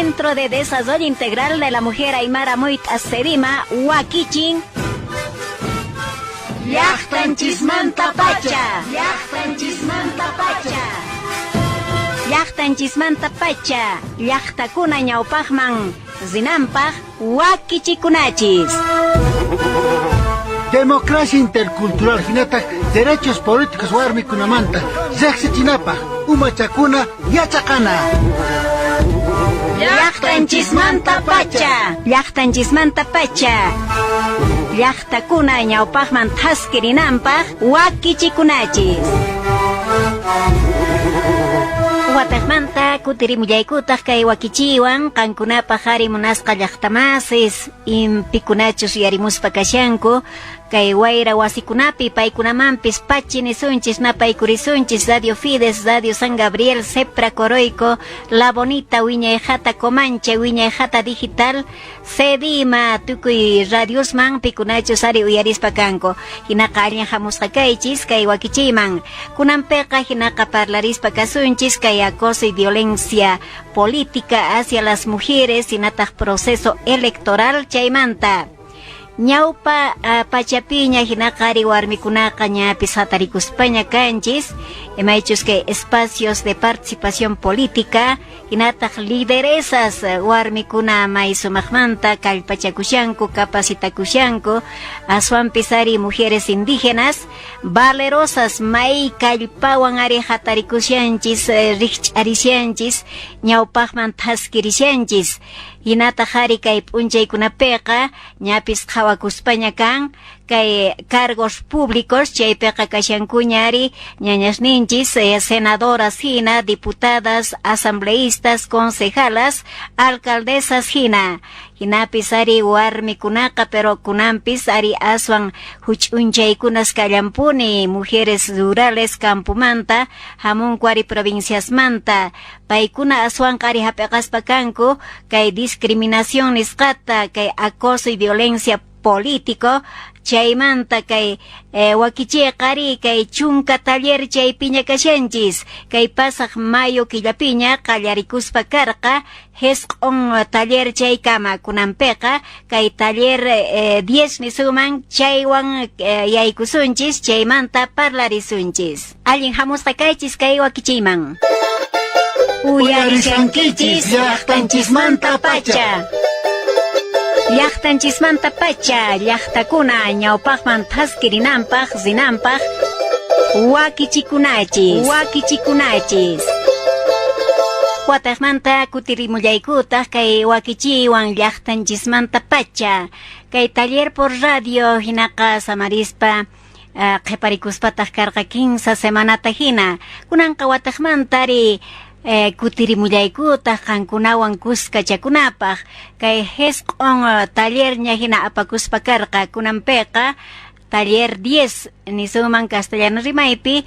Centro de Desarrollo Integral de la Mujer Aymara Muita Sedima, Huakichin. Llaqtanchismanta pacha. Llaqtanchismanta pacha. Llaqtakuna ñawpaqman zinampaq wakichikunachis. Democracia intercultural hinata derechos políticos warmikunamanta riqsichinapaq umachakuna yachaqana. Llaqtanchismanta pacha. Llaqtakuna ñawpaqman thaskirinanpaq wakichikunachis. Wataqmanta kutirimullaykutaj kay wakichiwan qankunapaq ari munasqa llaqtamasis impikunachus yarimuspa kashanku kay wayra wasikunapi paykunamanpis pachinisunchis napaykurisunchis Radio Fides, Radio San Gabriel, Sepra Coroico, La Bonita, Wiñayjata Comanche, Wiñayjata Digital, Sedima, tukuy radiosman pikunachus ari uyarispa kanku. Hinaqa allin hamusqakaychis kay wakichiman. Kunanpiqa hinaqa parlarispa kasunchis kay acoso y violencia política hacia las mujeres hinataq proceso electoral chaymanta. Ñawpa pachapiña hinaqari warmikunaqa ñapis hatarikuspaña kanchis imaychus que espacios de participación política hinataq lideresas warmikuna may sumaqmanta kallpachakushanku capacitakushanku aswanpis ari mujeres indígenas valerosas may kallpawan ari hatarikushanchis riqch'arishanchis ñawpaqman thaskirishanchis hinata hari kay p'unchaykunapiqa ñapis qhawakuspaña kan kay cargos públicos chaypiqa kashankuñari ñañasninchis senadoras hina, diputadas, asambleístas, concejalas, alcaldesas hinapis ari warmikunaqa pero kunampis ari aswan huch'unchaykunas kallampuni mujeres rurales campumanta hamunku ari provinciasmanta paykuna aswanqa ari hapiqaspa kanku kay discriminación nisqata kay acoso y violencia político chaymanta kay wakichiqa ari kay chunka taller chaypiña kashanchis kay pasaq mayo killapiña qallarikuspa karqa hesq'un taller chaykama kunanpiqa kay taller 10 nisuman chaywan yaykusunchis chaymanta parlarisunchis allin hamusqakaychis kay wakichiyman uyarishankichis llaqtanchismanta pacha. Llaqtanchismanta pacha, llaqtakuna ñawpaqman thaskirinanpaq zinanpaq wakichikunachis. Wataqmanta kutirimullaykutaj kay wakichiwan llaqtanchismanta pacha kay taller por radio hinaqa samarispa qhiparikuspataj karqa 15 semanata hina kunanqa wataqmanta ari kutirimullaykutaj qankunawan kuskachakunapaq kay hesq'un taller ña hina apakuspa karqa kunanpiqa taller 10 nisuman castellano rimaypi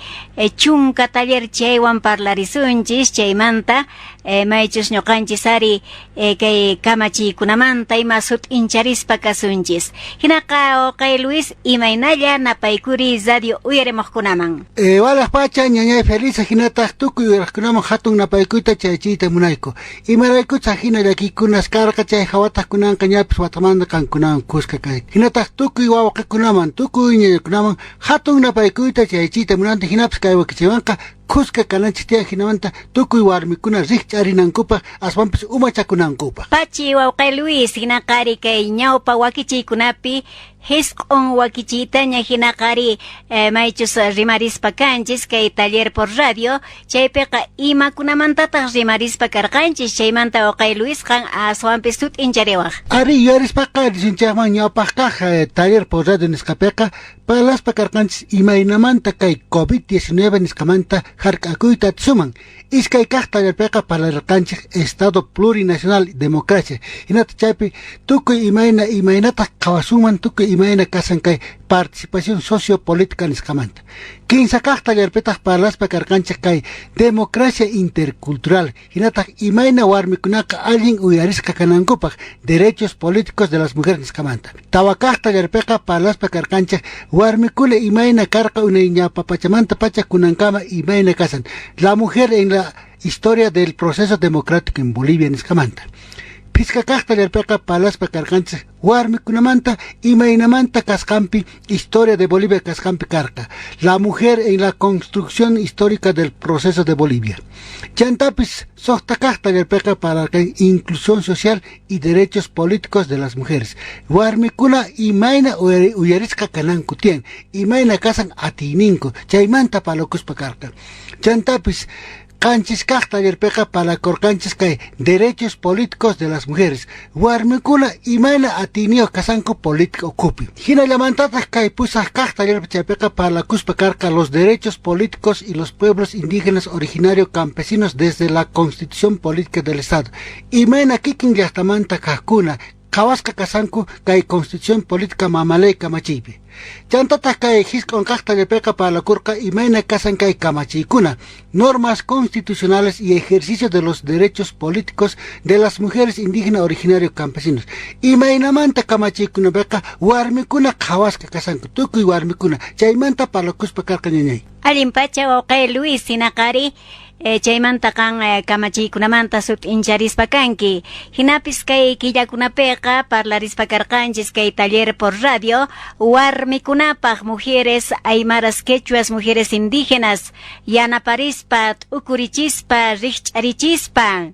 chunka taller chaywan parlarisunchis chaymanta maychus ñuqanchis ari kay kamachiykunamanta ima sut incharispa kasunchis hinaqa kay Luis imaynalla napaykuri radio uyarimuqkunaman Walas pacha ñañay feliz hinataq tukuy uyaraqkunaman hatun napaykuyta chaychiyta munayku imaraykucha hina llakikunas karqa chay hawataq kunanqa ñapis watamanta kankunaman kuska kay hinataq tukuy wawaqikunaman tukuy ñañakunaman hatun napaykuyta chaychiyta munanta hinapis kay wakichiwanqa kuska kananchis tiyan hinamanta tukuy warmikuna riqch'arinankupaq aswanpis umachakunankupaq pachi wawqay Luis hinaqari kay ñawpa wakichiykunapi hesq'un wakichiytaña hinaqari maychus rimarispa kanchis kay taller por radio chaypiqa imakunamantataq rimarispa karqanchis chaymanta wawqay Luis qan aswanpis sut inchariwaq ari yuyarispaqa risinchaqman ñawpaq kaq taller por radio nisqapiqa palaspa karqanchis imaynamanta kay COVID-19 nisqamanta hark'akuyta suman iskay kaq tallerpiqa parlarqanchik Estado Plurinacional Democracia hinata chaypi tukuy imaynataq qhawasunman tukuy imayna kasan kay participación sociopolítica nisqamanta 15 kaq tallerpitaq parlaspa karqanchik kay democracia intercultural hinataq imayna warmikunaqa allin uyarisqa kanankupaq derechos políticos de las mujeres nisqamanta tawa kaq tallerpiqa parlaspa karqanchik warmikuna imayna karqa unay ñawpa pachamanta pacha kunankama imayna kasan la mujer en la historia del proceso democrático en Bolivia niskamanta. Pizca kaqtallarpiqa palaspa karqanchis warmikunamanta imaynamanta kasqanpi historia de Bolivia kasqanpi karqa. La mujer en la construcción histórica del proceso de Bolivia. Chantapis soqta kaqtallarpiqa para la inclusión social y derechos políticos de las mujeres. Warmikuna imayna uyarisqa kananku tiyan, imayna kasan atininku, chaymanta palakuspa karqa. Chantapis Canchis kaqtallarpiqa palakorqanchis kay derechos políticos de las mujeres. Warmikuna imayna atinio kasanku político kupi. Hinallamantataq kay pusaq kaqtallarpiqa palakuspa karqa los derechos políticos y los pueblos indígenas originarios campesinos desde la Constitución Política del Estado. Imayna kikin llaqtamanta kaqkuna Kawaska kasanku kay Constitución Política mamalay kamachipi. Chantata kay hiskon kaqtallarpiqa palakurqa imayna kasan kay kamachikuna, normas constitucionales y ejercicio de los derechos políticos de las mujeres indígenas originarios campesinos. Imaynamanta kamachikunapiqa warmikuna kawaska kasanku, tukuy warmikuna, chaymanta palakuspa karqa ñañay. Allimpacha wawqay Luis Sinaqari chaymanta kan kamachiykunamanta sut incharispa kanki. Hinapis kay killakunapiqa parlarispa karqanchis kay taller por radio warmikunapaq mujeres aymaras quechuas mujeres indígenas yanaparispa ukurichispa riqch'arichispa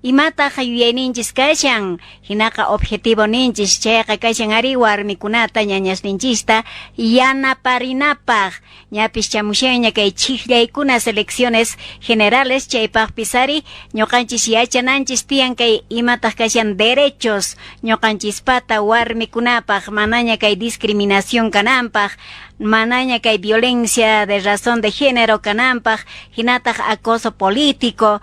imata hayuyayninchis kashan hinaka objetivo ninchis chayqa kashan ari warmikunata ñañasninchista yanaparinapaq ñapis chamushaña kay chikllaykuna elecciones generales chaypaqpis ari ñuqanchis yachananchis tiyan kay imataq kashan derechos ñuqanchispata warmikunapaq manaña kay discriminación kananpaq manaña kay violencia de razón de género kananpaq hinataq acoso político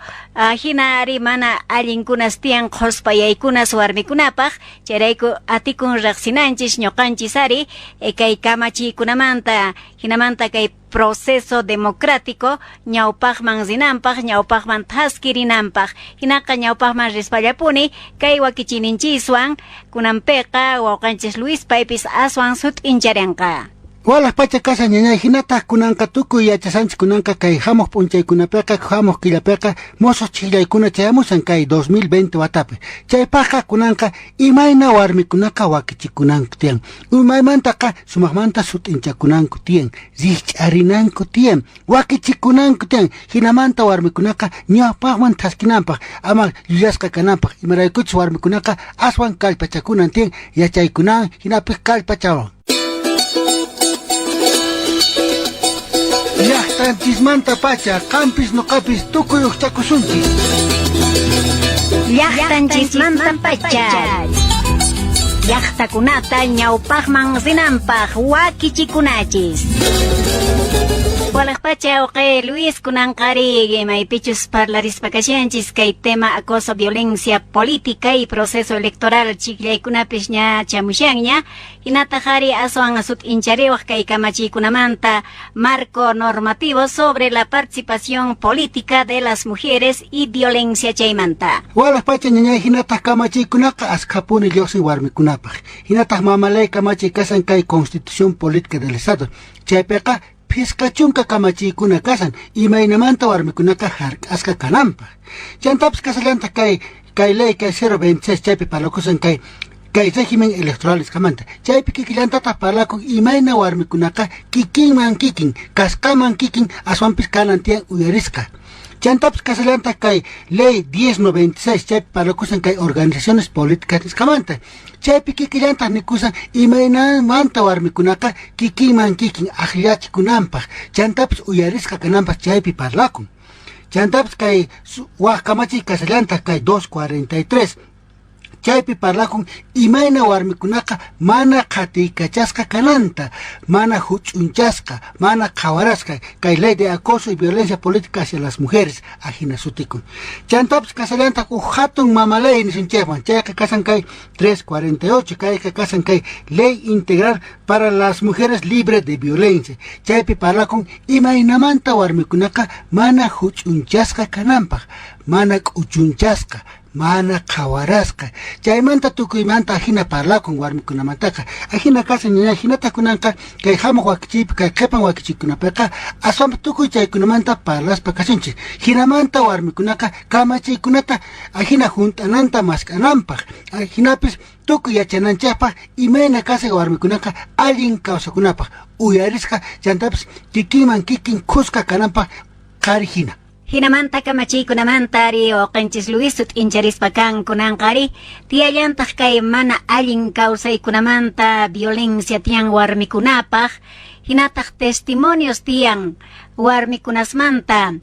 hina ari mana allinkunas tiyan qospayaykunas warmikunapaq chayrayku atikun riqsinanchis ñuqanchis ari kay kamachiykunamanta hinamanta kay proceso democrático ñawpaqman zinanpaq ñawpaqman thaskirinanpaq hinaqa ñawpaqman rispallapuni kay wakichininchiswan kunanpiqa wawqanchis Luis paypis aswan sut incharanqa. Walas pacha casa ñañay hinata kunanka tukuy yachasanchis kunanka kay hamuq p'unchaykunapiqa hamuq killapiqa mosos ch'illaykuna chayamusan kay 2020 watapi. Chaypaqa kunanka imayna warmikunaqa wakichikunanku tiyan. Imaymantaqa sumaqmanta sut'inchakunanku tiyan. Riqch'arinanku tiyan. Wakichikunanku tiyan. Hinamanta warmikunaqa ñawpaqman thaskinanpaq ama yuyasqa kananpaq. Imaraykuchis warmikunaqa aswan kallpachakunan tiyan yachaykunan hinapis kallpachawan. Llaqtanchismanta pacha qampis nuqapis tukuy uqchakusunchis. Llaqtanchismanta pacha llaqtakunata ñawpaqman zinanpaq wakichikunachis. Walaqpacha uqay Luis kunanqari maypichus parlarispa kashanchis kay tema acoso violencia política y proceso electoral chiklaykunapis ña chamushanña hinataq ari aswan sut inchariwaq kay kamachiykunamanta marco normativo sobre la participación política de las mujeres y violencia chaymanta. Walaqpacha ñañay hinataq kamachiykunaqa askapuni lluqsin warmikunapaq. Hinataq mamalay kamachiy kasan kay Constitución Política del Estado. Chaypiqa Piskachunka kamachiykuna kasan imaynamanta warmikunaqa hark'asqa kananpaq. Chantapis kasallanta kay ley kay 026 chaypi parlakusan kay régimen electoral iskamanta. Chaypi kikillantataq parlakun imayna warmikunaqa kikinman kikin kasqaman kikin aswanpis kanan tiyan uyarisqa. Chantapis kasallanta kay ley 1096 chaypi parlakusan kay organizaciones políticas iskamanta. Chaypi kikillantaq nikusan imaynamanta warmikunaqa kikinman kikin aqllachikunanpaq chantapis uyarisqa kananpaq chaypi parlakun. Chantapis kay waq kamachiy kasallantaq kay 243 chaypi parlakun imayna warmikunaqa mana qhatiykachasqa kananta, mana huch'unchasqa, mana qhawarasqa kay ley de acoso y violencia política hacia las mujeres ajina sutikun. Chantapis kasallantaq hatun mamalay nisunchayman chayqa kasan kay 348 kayqa kasan kay ley integral para las mujeres libres de violencia. Chaypi parlakun imaynamanta warmikunaqa mana huch'unchasqa kananpaq, mana k'uchunchasqa, mana kawarasqa chaymanta tukuymanta ajina parlakun warmikunamantaka ajina kasa ñaña hinata kunanqa kay hamuq wakichiypi kay qhipan wakichiykunapiqa aswampa tukuy chaykunamanta parlaspa kasunchis hinamanta warmikunaqa kamachiykunata ajina junt'ananta maskananpaq ajinapis tukuy yachananchikpaq imayna kasa warmikunaqa allin kawsakunapaq uyarisqa chantapis kikinman kikin khusqa kananpaq qari hina. Hinamanta kamachiykunamanta ari oqanchis Luisut incharispakan kunanqari tiyallantaq kay mana allin kawsaykunamanta violencia tiyan warmikunapaq hinataq testimonios tiyan warmikunasmanta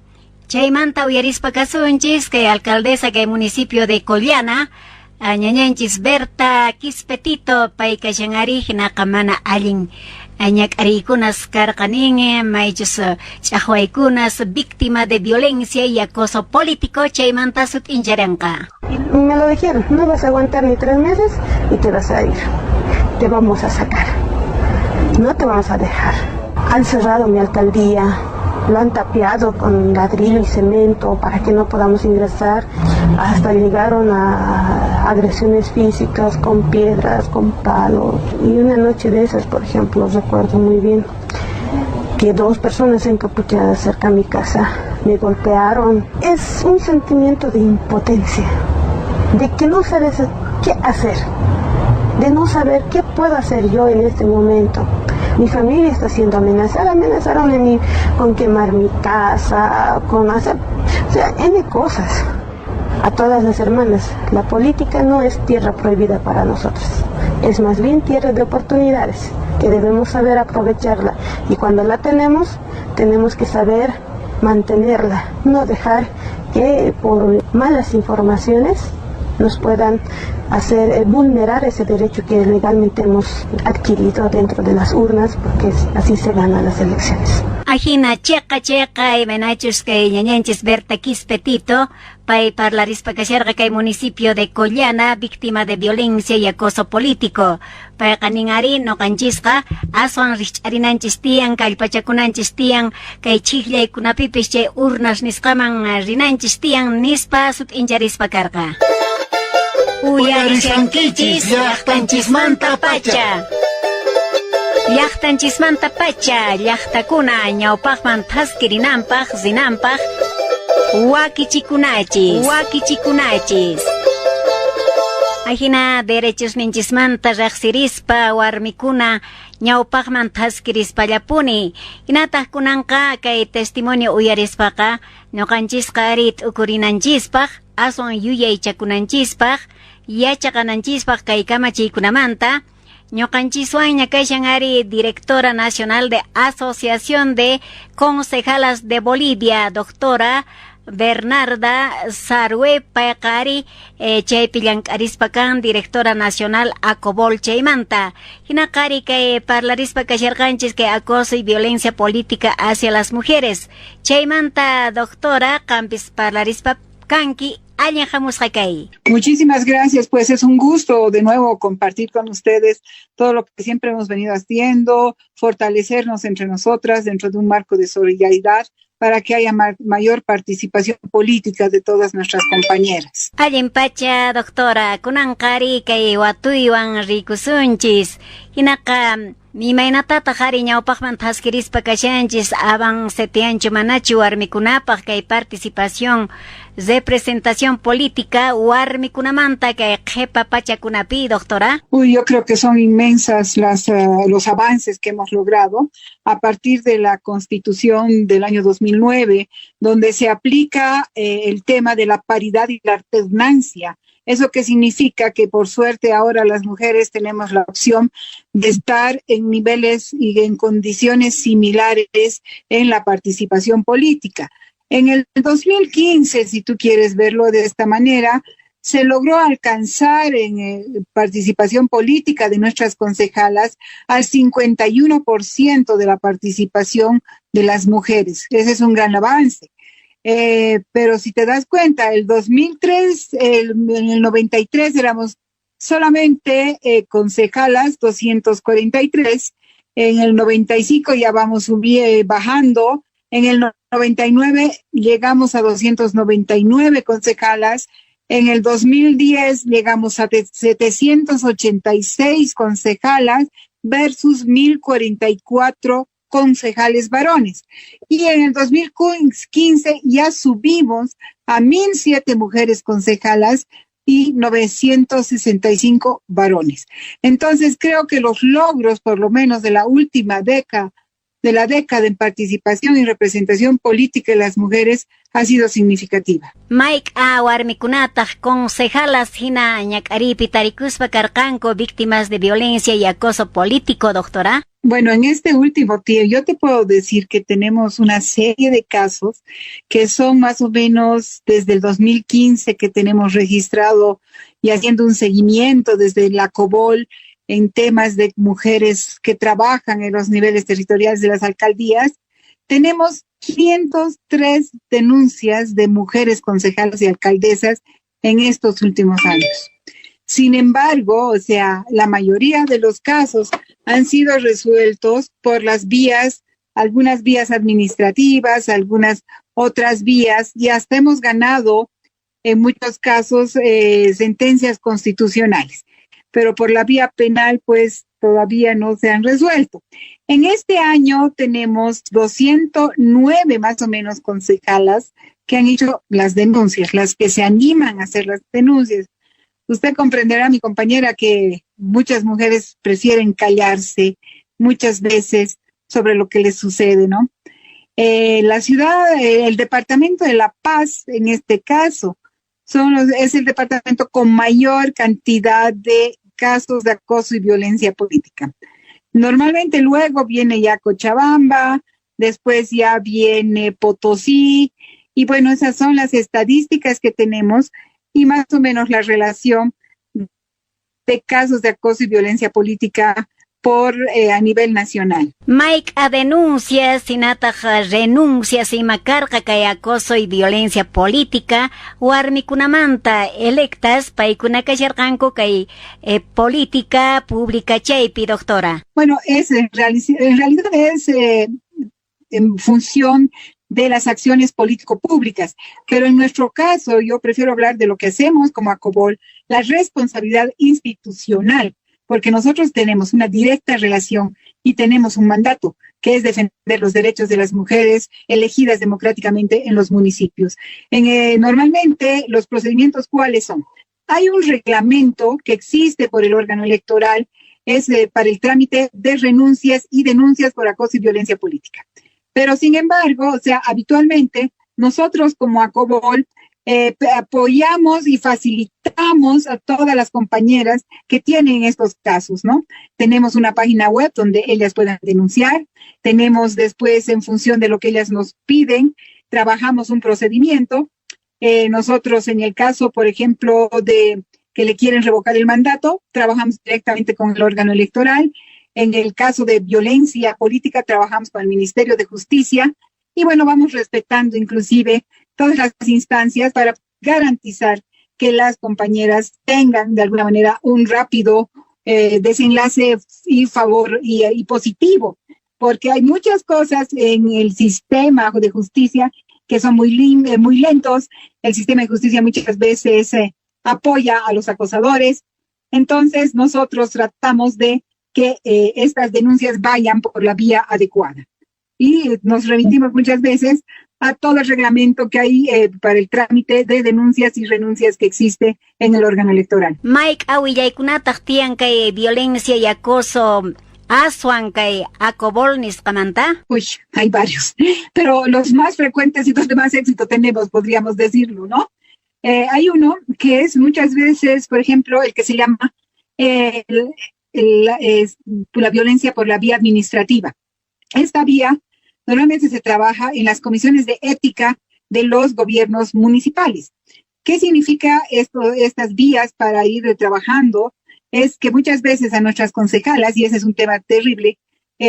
chaymanta uyarispa kasunchis kay alcaldesa kay municipio de Collana ñañanchis Berta Quispetito pay kashanari hinaqa mana allin ñak'ariykunas karqaningi maychus ch'aqwaykunas víctima de violencia y acoso político chaymanta sut incharanqa. Me lo dijeron, no vas a aguantar ni 3 meses y te vas a ir, te vamos a sacar, no te vamos a dejar. Han cerrado mi alcaldía, lo han tapiado con ladrillo y cemento para que no podamos ingresar, hasta llegaron a agresiones físicas con piedras, con palos. Y una noche de esas, por ejemplo, recuerdo muy bien que 2 personas encapuchadas cerca a mi casa me golpearon. Es un sentimiento de impotencia, de que no sabes qué hacer, de no saber qué puedo hacer yo en este momento. Mi familia está siendo amenazada, amenazaron a mí con quemar mi casa, con hacer, o sea, N cosas. A todas las hermanas, la política no es tierra prohibida para nosotros, es más bien tierra de oportunidades, que debemos saber aprovecharla. Y cuando la tenemos que saber mantenerla, no dejar que por malas informaciones nos puedan hacer vulnerar ese derecho que legalmente hemos adquirido dentro de las urnas, porque así se ganan las elecciones. Ajina cheqa y menachus kay ñañanchis Berta Quispetito pay parlarispa kasharqa kay municipio de Collana víctima de violencia y acoso político pay qaninari noqanchisqa aswan rich'arinanchis tiyan kallpachakunanchis tiyan kay chiklaykunapipis chay urnas nisqaman rinanchis tiyan nispa sut incharispa karqa. Uyarishankichis llaqtanchismanta pacha. Llaqtanchismanta pacha, llaqtakuna ñawpaqman thaskirinanpaq, zinanpaq, wakichikunachis. Ajina derechos ninchismanta riqsirispa warmikuna ñawpaqman thaskirispallapuni. Hinataq kunanqa kay testimonio uyarispaqa ñuqanchisqa ari t'ukurinanchispaq, aswan yuyaychakunanchispaq, yachaqananchispaq kay kamachiykunamanta. Ñuqanchiswan kashan ari directora nacional de Asociación de Concejalas de Bolivia, doctora Bernarda Sarue Payqari chaypi llank'arispakan directora nacional Acobol chaymanta. Hinaqari kay parlarispa kasharqanchis kay acoso y violencia política hacia las mujeres. Chaymanta doctora qampis parlarispa kanki. Muchísimas gracias, pues es un gusto de nuevo compartir con ustedes todo lo que siempre hemos venido haciendo, fortalecernos entre nosotras dentro de un marco de solidaridad para que haya mayor participación política de todas nuestras compañeras. Allimpacha, doctora, kunankari kay watuywan rikusunchis, hinaka mimaynatata qhari ñawpaqman thaskirispa kashanchis aban setianchu manachu warmikunapaq kay participación representación política warmikunamanta kay qhipa pachakunapi, doctora. Yo creo que son inmensas los avances que hemos logrado a partir de la Constitución del año 2009, donde se aplica el tema de la paridad y la alternancia. ¿Eso qué significa? Que por suerte ahora las mujeres tenemos la opción de estar en niveles y en condiciones similares en la participación política. En el 2015, si tú quieres verlo de esta manera, se logró alcanzar en participación política de nuestras concejalas al 51% de la participación de las mujeres. Ese es un gran avance. Pero si te das cuenta, el 2003, en el 93 éramos solamente concejalas, 243, en el 95 ya vamos bajando, en el 99 llegamos a 299 concejalas En el 2010 llegamos a 786 concejalas versus 1.044 concejales varones. Y en el 2015 ya subimos a 1.007 mujeres concejalas y 965 varones. Entonces creo que los logros, por lo menos de la última década, en participación y representación política de las mujeres, ha sido significativa. Mike warmikunataq concejalas hina ñak'aripi tarikuspa karqanku víctimas de violencia y acoso político, doctora. Bueno, en este último tiempo yo te puedo decir que tenemos una serie de casos que son más o menos desde el 2015 que tenemos registrado y haciendo un seguimiento desde la COBOL en temas de mujeres que trabajan en los niveles territoriales de las alcaldías. Tenemos 503 denuncias de mujeres concejalas y alcaldesas en estos últimos años. Sin embargo, o sea, la mayoría de los casos han sido resueltos por las vías, algunas vías administrativas, algunas otras vías, y hasta hemos ganado en muchos casos sentencias constitucionales. Pero por la vía penal, pues todavía no se han resuelto. En este año tenemos 209 más o menos concejalas que han hecho las denuncias, las que se animan a hacer las denuncias. Usted comprenderá, mi compañera, que muchas mujeres prefieren callarse muchas veces sobre lo que les sucede, ¿no? La ciudad, el departamento de La Paz, en este caso, es el departamento con mayor cantidad de casos de acoso y violencia política. Normalmente luego viene ya Cochabamba, después ya viene Potosí, y bueno, esas son las estadísticas que tenemos y más o menos la relación de casos de acoso y violencia política a nivel nacional. Mike a denuncias, sinataja renuncias y macarca que acoso y violencia política, warmikunamanta electas paikunaka sharqanku kay política pública chaypi, doctora. Bueno, en realidad es en función de las acciones político-públicas, pero en nuestro caso yo prefiero hablar de lo que hacemos como ACOBOL, la responsabilidad institucional, porque nosotros tenemos una directa relación y tenemos un mandato, que es defender los derechos de las mujeres elegidas democráticamente en los municipios. Normalmente, los procedimientos, ¿cuáles son? Hay un reglamento que existe por el órgano electoral, es para el trámite de renuncias y denuncias por acoso y violencia política. Pero, sin embargo, o sea, habitualmente, nosotros como ACOBOL, apoyamos y facilitamos a todas las compañeras que tienen estos casos, ¿no? Tenemos una página web donde ellas puedan denunciar, tenemos después, en función de lo que ellas nos piden, trabajamos un procedimiento. Nosotros, en el caso, por ejemplo, de que le quieren revocar el mandato, trabajamos directamente con el órgano electoral. En el caso de violencia política, trabajamos con el Ministerio de Justicia. Y bueno, vamos respetando inclusive todas las instancias para garantizar que las compañeras tengan de alguna manera un rápido desenlace y favor y positivo, porque hay muchas cosas en el sistema de justicia que son muy lentos. El sistema de justicia muchas veces apoya a los acosadores. Entonces nosotros tratamos de que estas denuncias vayan por la vía adecuada. Y nos remitimos muchas veces a todo el reglamento que hay para el trámite de denuncias y renuncias que existe en el órgano electoral. Mike, awillaykunataq tiyan kay violencia y acoso aswan kay ACOBOL nisqamanta? Uy, hay varios, pero los más frecuentes y los de más éxito tenemos, podríamos decirlo, ¿no? Hay uno que es muchas veces, por ejemplo, el que se llama la violencia por la vía administrativa. Esta vía normalmente se trabaja en las comisiones de ética de los gobiernos municipales. ¿Qué significa estas vías para ir trabajando? Es que muchas veces a nuestras concejalas, y ese es un tema terrible,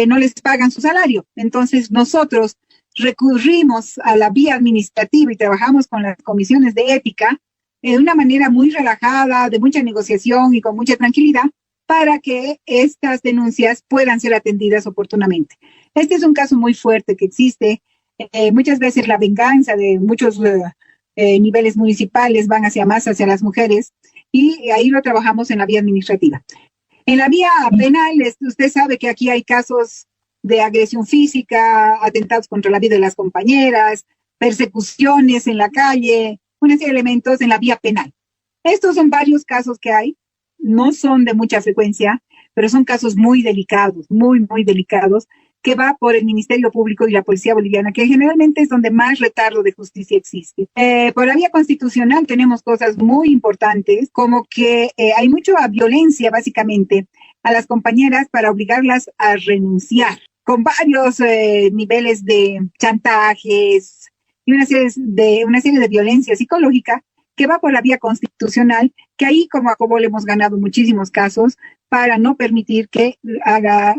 no les pagan su salario. Entonces nosotros recurrimos a la vía administrativa y trabajamos con las comisiones de ética de una manera muy relajada, de mucha negociación y con mucha tranquilidad, para que estas denuncias puedan ser atendidas oportunamente. Este es un caso muy fuerte que existe. Muchas veces la venganza de muchos niveles municipales van más hacia las mujeres, y ahí lo trabajamos en la vía administrativa. En la vía penal, usted sabe que aquí hay casos de agresión física, atentados contra la vida de las compañeras, persecuciones en la calle, una serie de elementos en la vía penal. Estos son varios casos que hay, no son de mucha frecuencia, pero son casos muy delicados, muy, muy delicados, que va por el Ministerio Público y la Policía Boliviana, que generalmente es donde más retardo de justicia existe. Por la vía constitucional tenemos cosas muy importantes, como que hay mucha violencia, básicamente, a las compañeras para obligarlas a renunciar, con varios niveles de chantajes y una serie de violencia psicológica que va por la vía constitucional, que ahí como a Cobol hemos ganado muchísimos casos para no permitir que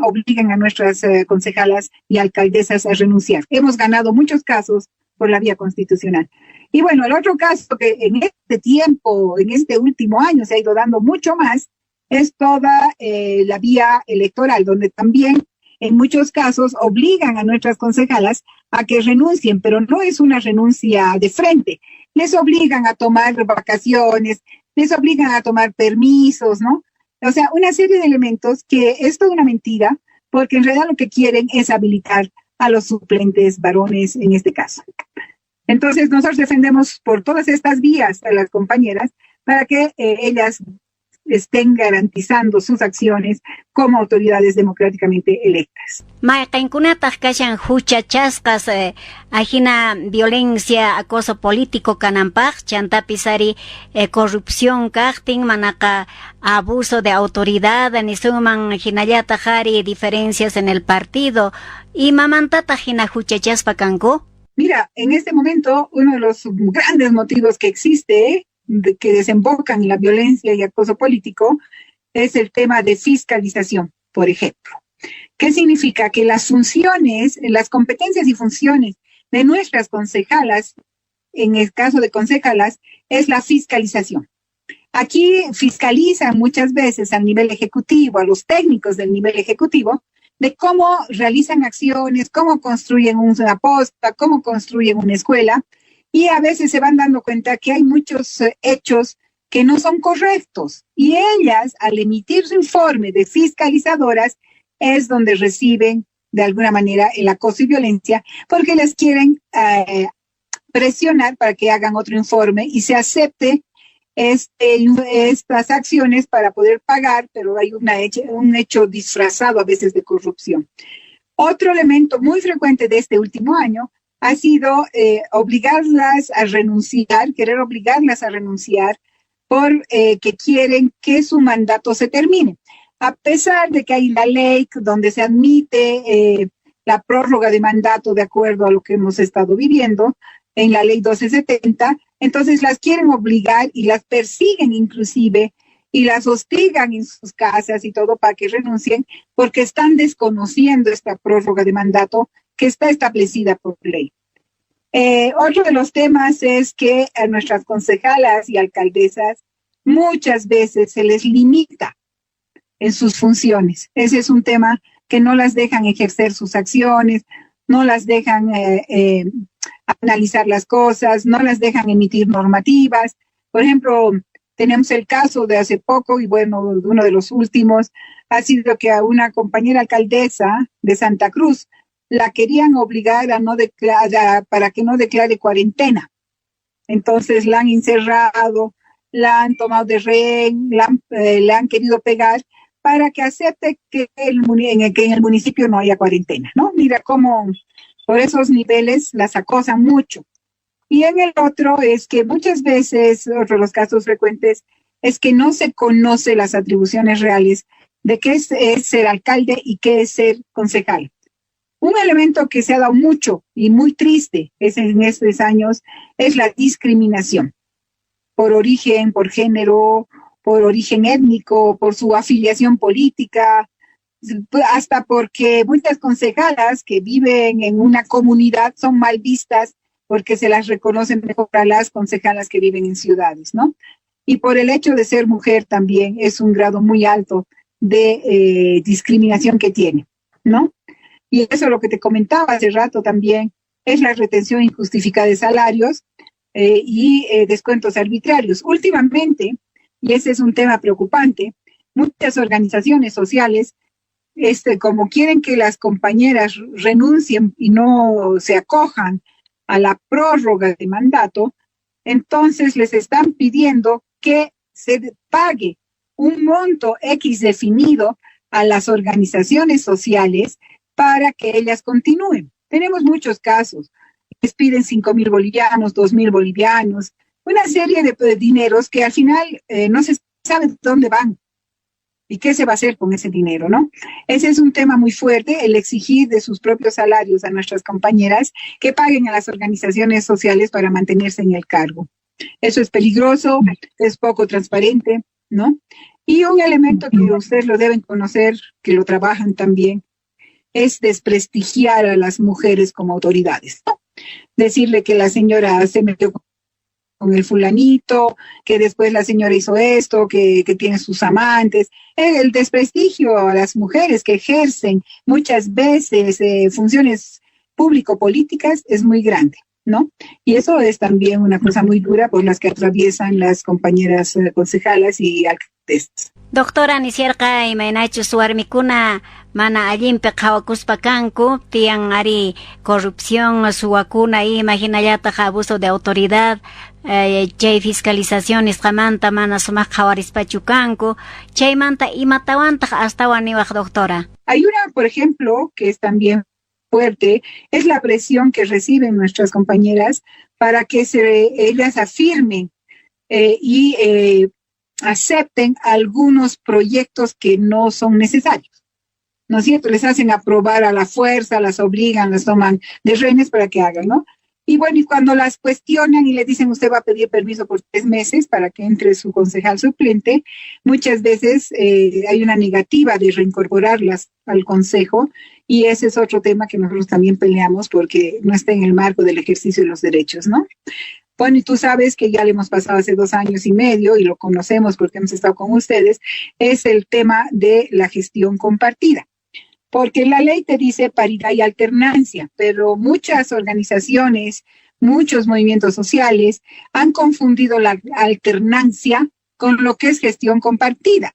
obliguen a nuestras concejalas y alcaldesas a renunciar. Hemos ganado muchos casos por la vía constitucional. Y bueno, el otro caso que en este tiempo, en este último año, se ha ido dando mucho más, es toda la vía electoral, donde también en muchos casos obligan a nuestras concejalas a que renuncien, pero no es una renuncia de frente. Les obligan a tomar vacaciones, les obligan a tomar permisos, ¿no? O sea, una serie de elementos que es toda una mentira, porque en realidad lo que quieren es habilitar a los suplentes varones en este caso. Entonces, nosotros defendemos por todas estas vías a las compañeras para que ellas estén garantizando sus acciones como autoridades democráticamente electas. Mayqinkunapaq kashan huchachasqas ajina violencia, acoso político kananpaq, chantapisari corrupción kaqtin, manaqa abuso de autoridad, nisuman hinallata hari diferencias en el partido, y mamantata hina huchachaspa kanku. Mira, en este momento uno de los grandes motivos que existe que desembocan en la violencia y acoso político es el tema de fiscalización, por ejemplo. ¿Qué significa? Que las funciones, las competencias y funciones de nuestras concejalas, en el caso de concejalas, es la fiscalización. Aquí fiscalizan muchas veces al nivel ejecutivo, a los técnicos del nivel ejecutivo, de cómo realizan acciones, cómo construyen una posta, cómo construyen una escuela, y a veces se van dando cuenta que hay muchos hechos que no son correctos. Y ellas, al emitir su informe de fiscalizadoras, es donde reciben, de alguna manera, el acoso y violencia, porque les quieren presionar para que hagan otro informe y se acepte estas acciones para poder pagar, pero hay un hecho disfrazado a veces de corrupción. Otro elemento muy frecuente de este último año ha sido obligarlas a renunciar, querer obligarlas a renunciar por que quieren que su mandato se termine. A pesar de que hay la ley donde se admite la prórroga de mandato de acuerdo a lo que hemos estado viviendo, en la ley 1270, entonces las quieren obligar y las persiguen inclusive y las hostigan en sus casas y todo para que renuncien porque están desconociendo esta prórroga de mandato que está establecida por ley. Otro de los temas es que a nuestras concejalas y alcaldesas muchas veces se les limita en sus funciones. Ese es un tema que no las dejan ejercer sus acciones, no las dejan analizar las cosas, no las dejan emitir normativas. Por ejemplo, tenemos el caso de hace poco, y bueno, uno de los últimos, ha sido que a una compañera alcaldesa de Santa Cruz la querían obligar a no declarar, para que no declare cuarentena. Entonces la han encerrado, la han tomado de rehén, le han querido pegar para que acepte que en el municipio no haya cuarentena, ¿no? Mira cómo por esos niveles las acosan mucho. Y en el otro es que muchas veces, otro de los casos frecuentes, es que no se conoce las atribuciones reales de qué es ser alcalde y qué es ser concejal. Un elemento que se ha dado mucho y muy triste en estos años es la discriminación por origen, por género, por origen étnico, por su afiliación política, hasta porque muchas concejalas que viven en una comunidad son mal vistas porque se las reconocen mejor a las concejalas que viven en ciudades, ¿no? Y por el hecho de ser mujer también es un grado muy alto de discriminación que tiene, ¿no? Y eso es lo que te comentaba hace rato también, es la retención injustificada de salarios, y descuentos arbitrarios. Últimamente, y ese es un tema preocupante, muchas organizaciones sociales, como quieren que las compañeras renuncien y no se acojan a la prórroga de mandato, entonces les están pidiendo que se pague un monto X definido a las organizaciones sociales para que ellas continúen. Tenemos muchos casos. Les piden 5.000 bolivianos, 2.000 bolivianos, una serie de dineros que al final no se sabe dónde van y qué se va a hacer con ese dinero, ¿no? Ese es un tema muy fuerte, el exigir de sus propios salarios a nuestras compañeras que paguen a las organizaciones sociales para mantenerse en el cargo. Eso es peligroso, es poco transparente, ¿no? Y un elemento que ustedes lo deben conocer, que lo trabajan también, es desprestigiar a las mujeres como autoridades, ¿no? Decirle que la señora se metió con el fulanito, que después la señora hizo esto, que tiene sus amantes. El desprestigio a las mujeres que ejercen muchas veces funciones público-políticas es muy grande, ¿no? Y eso es también una cosa muy dura por las que atraviesan las compañeras concejalas y alcaldesas. Doctora Nisierka imaynachu suwarmikuna mana allinpi qhawakuspakanku tiyan ari corrupción suwakuna imaginallataq abuso de autoridad chay fiscalización nisqamanta mana sumaq qhawarispachu kanku chaymanta imatawantaq astawan niwaq doctora. Hay una, por ejemplo, que es también fuerte, es la presión que reciben nuestras compañeras para que ellas afirmen y acepten algunos proyectos que no son necesarios, ¿no es cierto? Les hacen aprobar a la fuerza, las obligan, las toman de rehenes para que hagan, ¿no? Y bueno, y cuando las cuestionan y le dicen usted va a pedir permiso por 3 meses para que entre su concejal suplente, muchas veces hay una negativa de reincorporarlas al consejo y ese es otro tema que nosotros también peleamos porque no está en el marco del ejercicio de los derechos, ¿no? Bueno, y tú sabes que ya le hemos pasado hace 2 años y medio y lo conocemos porque hemos estado con ustedes, es el tema de la gestión compartida. Porque la ley te dice paridad y alternancia, pero muchas organizaciones, muchos movimientos sociales han confundido la alternancia con lo que es gestión compartida.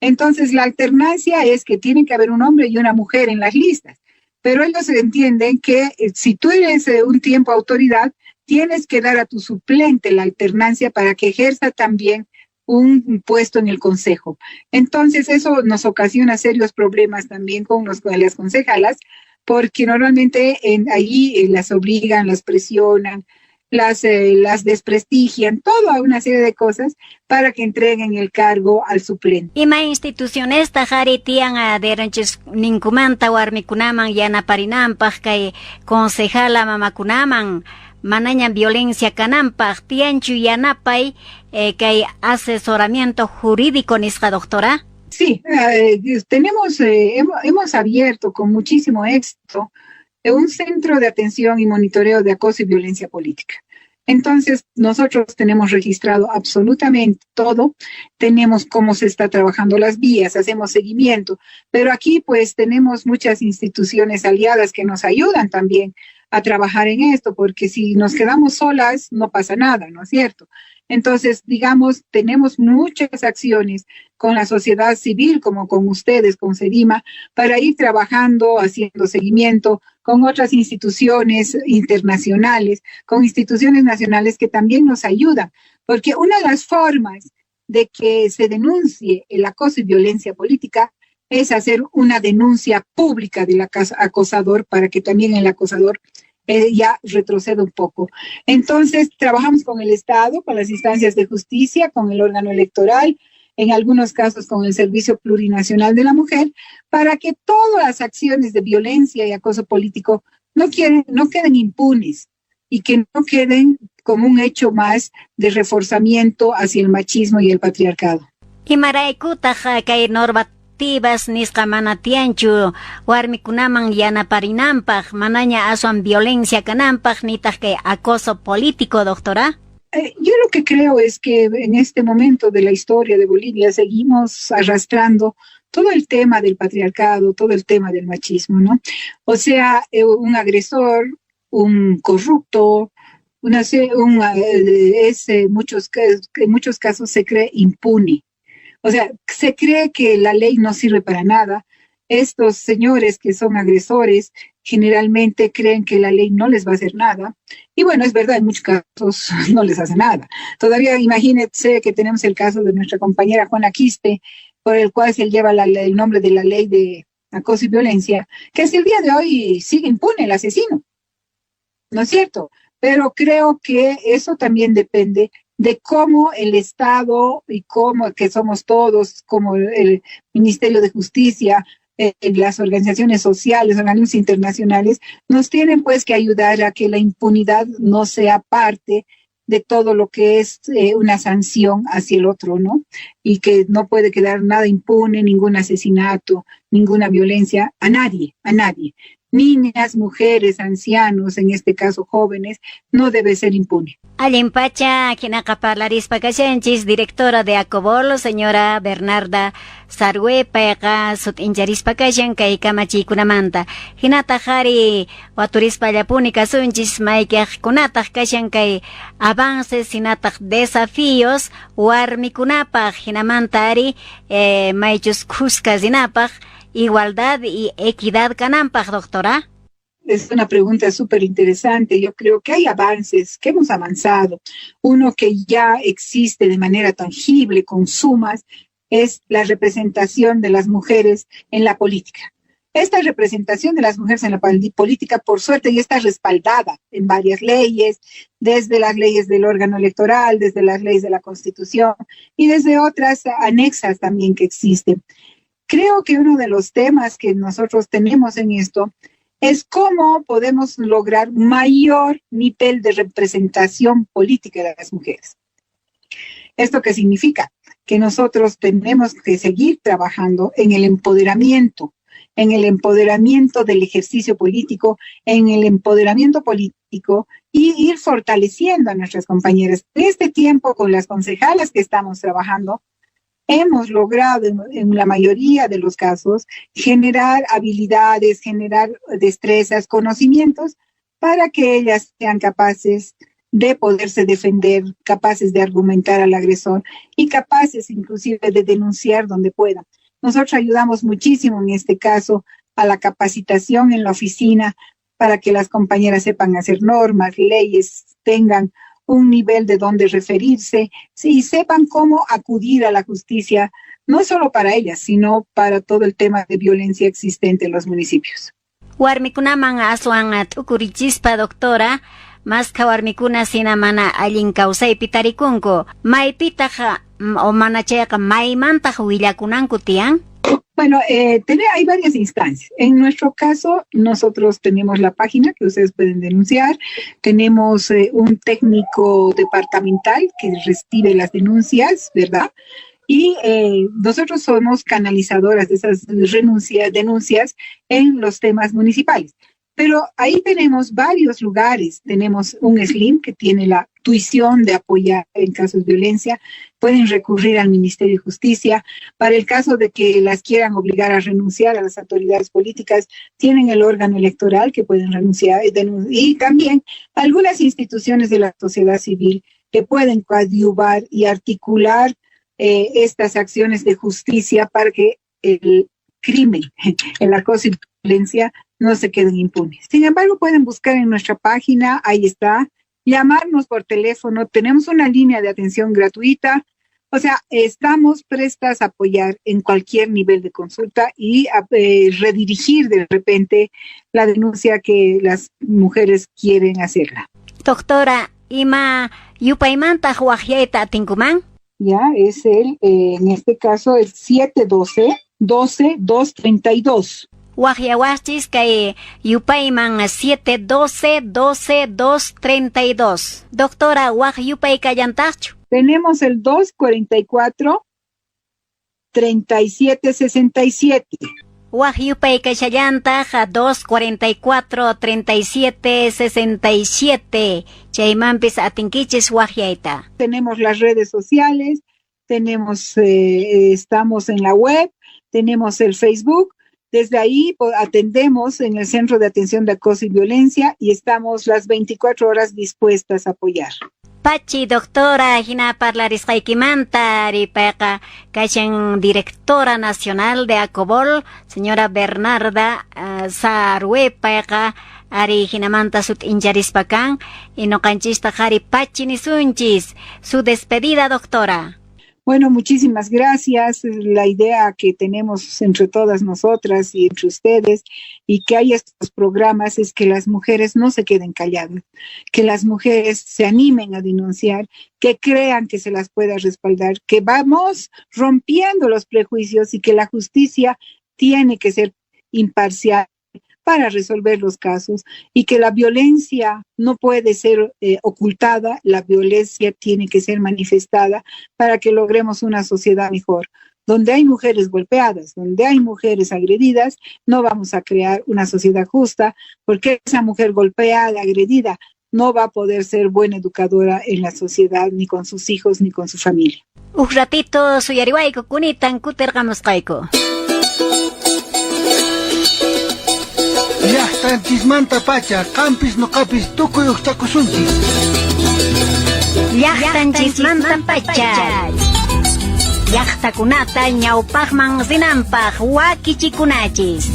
Entonces, la alternancia es que tiene que haber un hombre y una mujer en las listas, pero ellos entienden que si tú eres un tiempo autoridad, tienes que dar a tu suplente la alternancia para que ejerza también un puesto en el consejo. Entonces, eso nos ocasiona serios problemas también con las concejalas, porque normalmente allí las obligan, las presionan, las desprestigian, toda una serie de cosas para que entreguen el cargo al suplente. Ima instituciones tajari tian aderanchis ninkumanta warmikunaman yanaparinampaj kay concejala mamakunaman manaña violencia kanampak tianchu yanapay kay asesoramiento jurídico nisqa doctora. Sí, hemos abierto con muchísimo éxito un centro de atención y monitoreo de acoso y violencia política. Entonces, nosotros tenemos registrado absolutamente todo, tenemos cómo se está trabajando las vías, hacemos seguimiento, pero aquí pues tenemos muchas instituciones aliadas que nos ayudan también a trabajar en esto, porque si nos quedamos solas no pasa nada, ¿no es cierto? Entonces, digamos, tenemos muchas acciones con la sociedad civil, como con ustedes, con SEDIMA, para ir trabajando, haciendo seguimiento con otras instituciones internacionales, con instituciones nacionales que también nos ayudan, porque una de las formas de que se denuncie el acoso y violencia política es hacer una denuncia pública del acosador para que también el acosador ya retroceda un poco. Entonces, trabajamos con el Estado, con las instancias de justicia, con el órgano electoral, en algunos casos con el Servicio Plurinacional de la Mujer, para que todas las acciones de violencia y acoso político no queden impunes y que no queden como un hecho más de reforzamiento hacia el machismo y el patriarcado. Imaraykutaq kay normativas nisqa mana tianchu warmikunaman yanaparinampaq manaña aswan violencia kananpaq nitaq kay acoso político, doctora. Yo lo que creo es que en este momento de la historia de Bolivia seguimos arrastrando todo el tema del patriarcado, todo el tema del machismo, ¿no? O sea, un agresor, un corrupto, en muchos casos se cree impune. O sea, se cree que la ley no sirve para nada. Estos señores que son agresores generalmente creen que la ley no les va a hacer nada. Y bueno, es verdad, en muchos casos no les hace nada. Todavía imagínense que tenemos el caso de nuestra compañera Juana Quispe, por el cual se lleva el nombre de la ley de acoso y violencia, que hasta el día de hoy sigue impune el asesino. ¿No es cierto? Pero creo que eso también depende de cómo el Estado y cómo que somos todos, como el Ministerio de Justicia, las organizaciones sociales, organismos internacionales, nos tienen pues que ayudar a que la impunidad no sea parte de todo lo que es una sanción hacia el otro, ¿no? Y que no puede quedar nada impune, ningún asesinato, ninguna violencia a nadie, a nadie. Niñas, mujeres, ancianos, en este caso jóvenes, no debe ser impune. Alimpacha, Hinaka Parlarispa Kashanchis, directora de Acobol, señora Bernarda Sarwe, Pega, Sut Injarispa Kashan, Kaikamachi Kunamanta. Hinata Hari, Waturispa Yapunica Sunchis, Maikaj Kunatak Kashan, Kai, avances, Hinatak desafíos, Warmi Kunapaj, Hinamantari, Maichus Kuskas Inapaj, igualdad y equidad Kanampaj, doctora. Es una pregunta súper interesante. Yo creo que hay avances, que hemos avanzado. Uno que ya existe de manera tangible, con sumas, es la representación de las mujeres en la política. Esta representación de las mujeres en la política, por suerte, ya está respaldada en varias leyes, desde las leyes del órgano electoral, desde las leyes de la Constitución y desde otras anexas también que existen. Creo que uno de los temas que nosotros tenemos en esto es cómo podemos lograr mayor nivel de representación política de las mujeres. ¿Esto qué significa? Que nosotros tenemos que seguir trabajando en el empoderamiento del ejercicio político, en el empoderamiento político y ir fortaleciendo a nuestras compañeras. En este tiempo, con las concejalas que estamos trabajando, hemos logrado en la mayoría de los casos generar habilidades, generar destrezas, conocimientos para que ellas sean capaces de poderse defender, capaces de argumentar al agresor y capaces inclusive de denunciar donde puedan. Nosotros ayudamos muchísimo en este caso a la capacitación en la oficina para que las compañeras sepan hacer normas, leyes, tengan un nivel de donde referirse, y sepan cómo acudir a la justicia, no solo para ellas, sino para todo el tema de violencia existente en los municipios. Warmikunaman aswan tukurichispa, doctora, más que warmikuna sinamana allin causaypi tarikunku, maypitaja o manachayaqa maymantaj willakunanku tiyan? Bueno, hay varias instancias. En nuestro caso, nosotros tenemos la página que ustedes pueden denunciar, tenemos un técnico departamental que recibe las denuncias, ¿verdad? Y nosotros somos canalizadoras de esas denuncias en los temas municipales. Pero ahí tenemos varios lugares. Tenemos un SLIM que tiene la tuición de apoyar en casos de violencia. Pueden recurrir al Ministerio de Justicia. Para el caso de que las quieran obligar a renunciar a las autoridades políticas, tienen el órgano electoral que pueden renunciar. Y también algunas instituciones de la sociedad civil que pueden coadyuvar y articular estas acciones de justicia para que el crimen, el acoso y violencia no se queden impunes. Sin embargo, pueden buscar en nuestra página, ahí está, llamarnos por teléfono, tenemos una línea de atención gratuita, o sea, estamos prestas a apoyar en cualquier nivel de consulta y a redirigir de repente la denuncia que las mujeres quieren hacerla. Doctora, ¿ima yupaymanta huajiaita tinkuman? Ya, es en este caso, el 712-12-232. Wajiawachis kay yupayman 712-12-232. Doctora, waj yupay kayantachu. Tenemos el 244-3767. Waj yupay kayantaj 244-3767. Chaymampis atinkichis wajyaita. Tenemos las redes sociales, tenemos, estamos en la web, tenemos el Facebook, Desde ahí atendemos en el Centro de Atención de Acoso y Violencia y estamos las 24 horas dispuestas a apoyar. Pachi, doctora, hina parlarisqaykimanta, ripayqa kashan directora nacional de ACOBOL, señora Bernarda Sarwepayqa, ari hinamanta sut incharispakan, y no canchista jari pachi nisunchis. Su despedida, doctora. Bueno, muchísimas gracias. La idea que tenemos entre todas nosotras y entre ustedes y que hay estos programas es que las mujeres no se queden calladas, que las mujeres se animen a denunciar, que crean que se las pueda respaldar, que vamos rompiendo los prejuicios y que la justicia tiene que ser imparcial para resolver los casos y que la violencia no puede ser ocultada, la violencia tiene que ser manifestada para que logremos una sociedad mejor. Donde hay mujeres golpeadas, donde hay mujeres agredidas, no vamos a crear una sociedad justa porque esa mujer golpeada, agredida, no va a poder ser buena educadora en la sociedad, ni con sus hijos, ni con su familia. Un ratito suyariwayku kunitan kuterqamusqayku. Llaqtanchismanta pacha, qampis nuqapis tukuy uqtakusunchis. Llaqtanchismanta pacha. Llaqtakunata ñawpaqman rinanpaq wakichikunachis.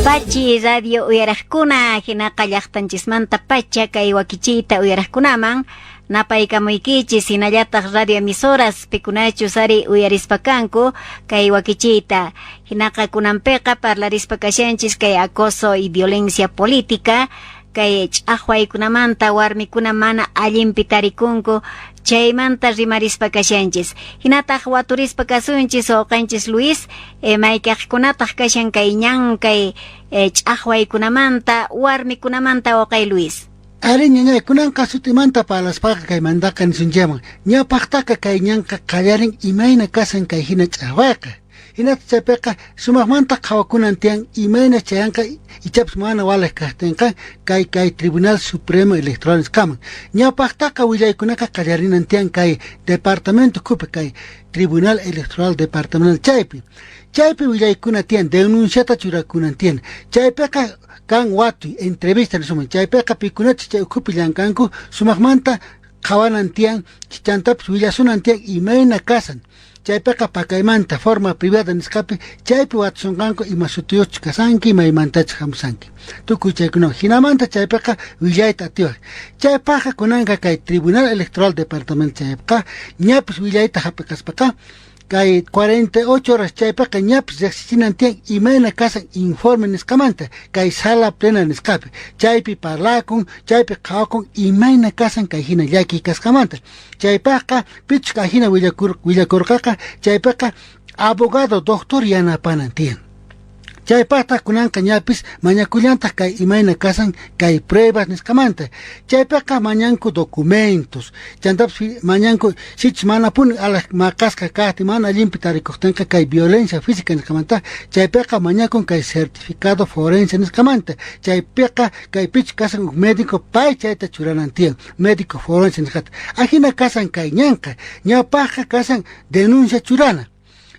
Pachi radio uyaraqkuna hinaqa llaqtanchismanta pacha kay wakichita uyaraqkunaman napaykamuykichis hinallataq radio emisoras pikunachus ari uyarispakanku kay wakichita hinaqa kunanpiqa parlarispakashanchis kay acoso y violencia política kay ch'aqwaykunamanta warmikuna mana allinpi tarikunku chaymanta rimarispakashanchis hinataq waturispakasunchis oqanchis Luis maykaqkunataq kashan kay ñan kay ch'aqwaykunamanta warmikunamanta oqay Luis. Ari ñañay kunanqa sutimanta palaspaqa kay mandaqa nisunllaman ñapaqtaqa kay ñanqa qallarin imayna kasan kay hina ch'aqwayqa hinata chaypiqa sumaqmanta qhawakunan tiyan imayna chayanqa ichapas mana walay kaqtinqa kay Tribunal Supremo Electoral nisqaman ñapaqtaqa willaykunaqa qallarinan tiyan kay departamento kupi kay Tribunal Electoral Departamental chaypi willaykuna tiyan denunciata churakunan tiyan chaypiqa kan watu entrevista nisuman chaypiqa pikunachis chay ukupi llankanku sumaqmanta qhawanan tiyan chichantapas willasunan tiyan imayna kasan chaypiqa pakaymanta forma privada nisqapi chaypi watusunqanku ima sutiyuchus kasanki imaymantachus hamusanki tukuy chaykuna hinamanta chaypiqa willayta atiwaq chaypaqa kunanqa kay Tribunal Electoral Departamental chaypiqa ñapis willayta hapiqaspaqa kay 48 horas chaypaqa ñapis riqsichinan tiyan imayna kasan informe nisqamanta kay sala plena nisqapi chaypi parlakun chaypi qhawakun imayna kasan kay hina llaki kasqamanta chaypaqa pichus kay hina willakurqaqa chaypaqa abogado doctor yanapanan tiyan chaypaqta kunanqa ñapis mañakullantaq kay imayna kasan kay pruebas nisqamanta chaypaqa mañanku documentos chantapas mañanku sichus mana puni alaq maqasqa kaqti mana allinpi tarikuqtinqa kay violencia física nisqamanta chaypaqa mañakun kay certificado forense nisqamanta chaypiqa kay pichu kasan médico pay chayta churanan tiyan médico forense nisqata ajina kasan kay ñanqa ñapaqa kasan denuncia churana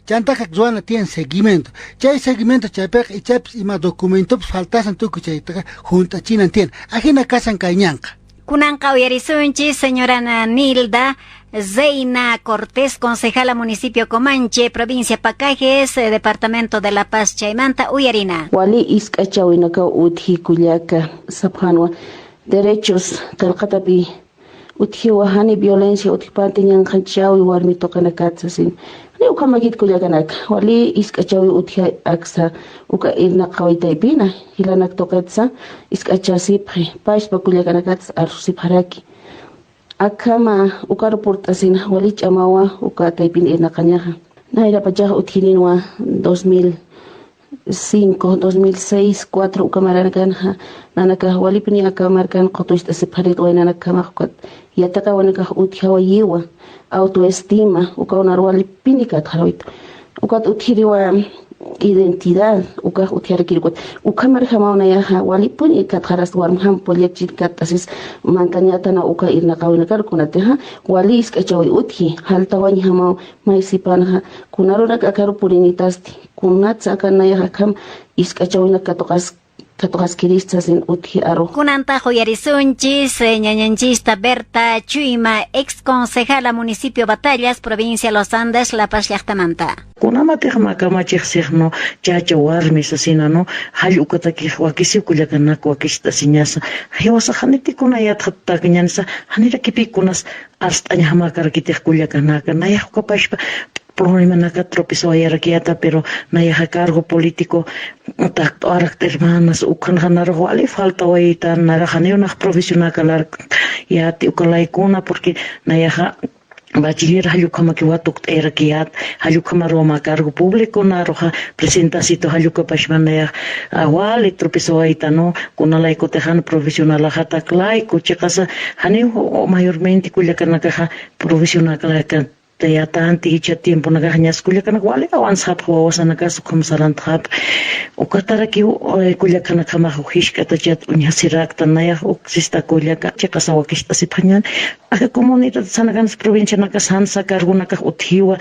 chantaqa ruana tiyan seguimiento chay seguimiento chaypiqa ichapis ima documentopas faltasan tukuy chaytaqa juntachinan tiyan ajina kasan kay ñanqa Kunanqa uyarisunchis señora Nilda Zeina Cortés, concejala municipio Comanche, provincia Pacajes, departamento de La Paz, chaymanta uyarina. Wali iskachawinaka uthikulaka saphanwa derechos kalqatapi uthiwahani violencia uthipante ñanqanchawi warmi toqanakatsasin ni ukamagit kullakanak wali iskachawi uthia aksa uka irna qawaytaypina hilanak toqatsa iskachasipri pashpa kullakanakats arusipharaki akama uka reportasin wali chamawa uka taypin irna qañaqa naira pachaqa uthininwa 2005, 2006, 4 ukamaranakan nanaka walipni akamarkan qotuista separit wainanaka maqat yataka wanaka uthiawa yiwa autoestima uka unar walipni kat harawit ukat uthiriwa identidad uka utiar kirkut ukamar hamauna ya walipun ikat haras warmham proyek kat asis mantanyata na uka irna kawina kar kunate wali iskachawi uthi hal tawani hamau maisipan kunaruna kakaru purinitasti kunat sakana ya kam iskachawina katokas kiristas en uthi aro Kunanta Joyarisunchis, ñañanchista Berta Chuima, ex concejala municipio Batallas, provincia Los Andes, La Paz Llaqtamanta. Kunamatij makamachijsijno chacha warmis asina no hall ukatakij wakisi kullakanak wakista siñasa hiwasa hanitikuna yatqatakñansa hanira kipikunas hasta añahamakarkitij kullakanaka nayajukapashpa problema naka tropisoayarakiata pero nayaja cargo político tacto arak hermanas ukanjanaro ali falta waita narajaneo profesional kalar yati ukalaikuna porque nayaja bachiller hayukama que watuk erakiat hayukama roma cargo público na roja presentacito hayuka pashmanaya awali tropisoaita no kunala ikotejan profesional hata klaiko chekasa hani mayormente kullakanaka profesional kalaka ya tanti hicha tiempo nagañas kullakan wale avanzat huasan nagas kumsarantrap ukataraki kullakan kama hishkata chat unyasirak tanaya uksista kullaka chekasa wakista sipañan a comunidad sanagan provincia nagas hansa cargo naga uthiwa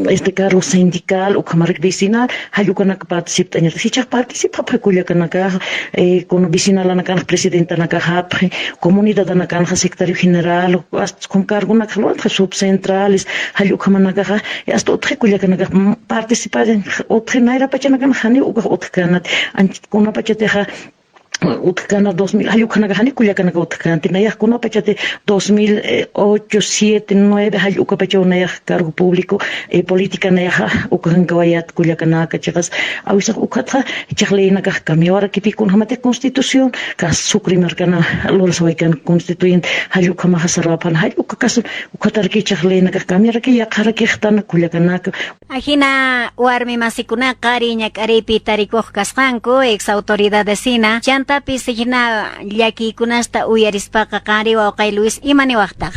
este cargo sindical o kamar vecinal hayukana participa hicha participa kullakan naga con vecinal naga presidenta naga hapre comunidad naga secretario general con cargo naga subcentrales hayukamanaga hasta otra kullakanaga participar en otra naira pachanagan hani uga otkanat kuna pachateja utkana 2000 hayukanaga hani kullakanaga utkanti naya kuna pachate 2008 7 9 hayuka pachona cargo público política naya ukangawayat kullakanaga chas awisa ukatra chagleinaga cambiar que con hamate constitución kas sukrimarkana lolsawaikan constituyente hayukama hasarapan hayuka kas ukatarki chagleinaga cambiar que ya karakihtan kullakanaga Ajina warmi masikuna kariñak aripi tarikuj kasqanku ex autoridad de Sina chantapis hina llakikunasta uyarispaqa qari wawqay Luis imaniwaqtaq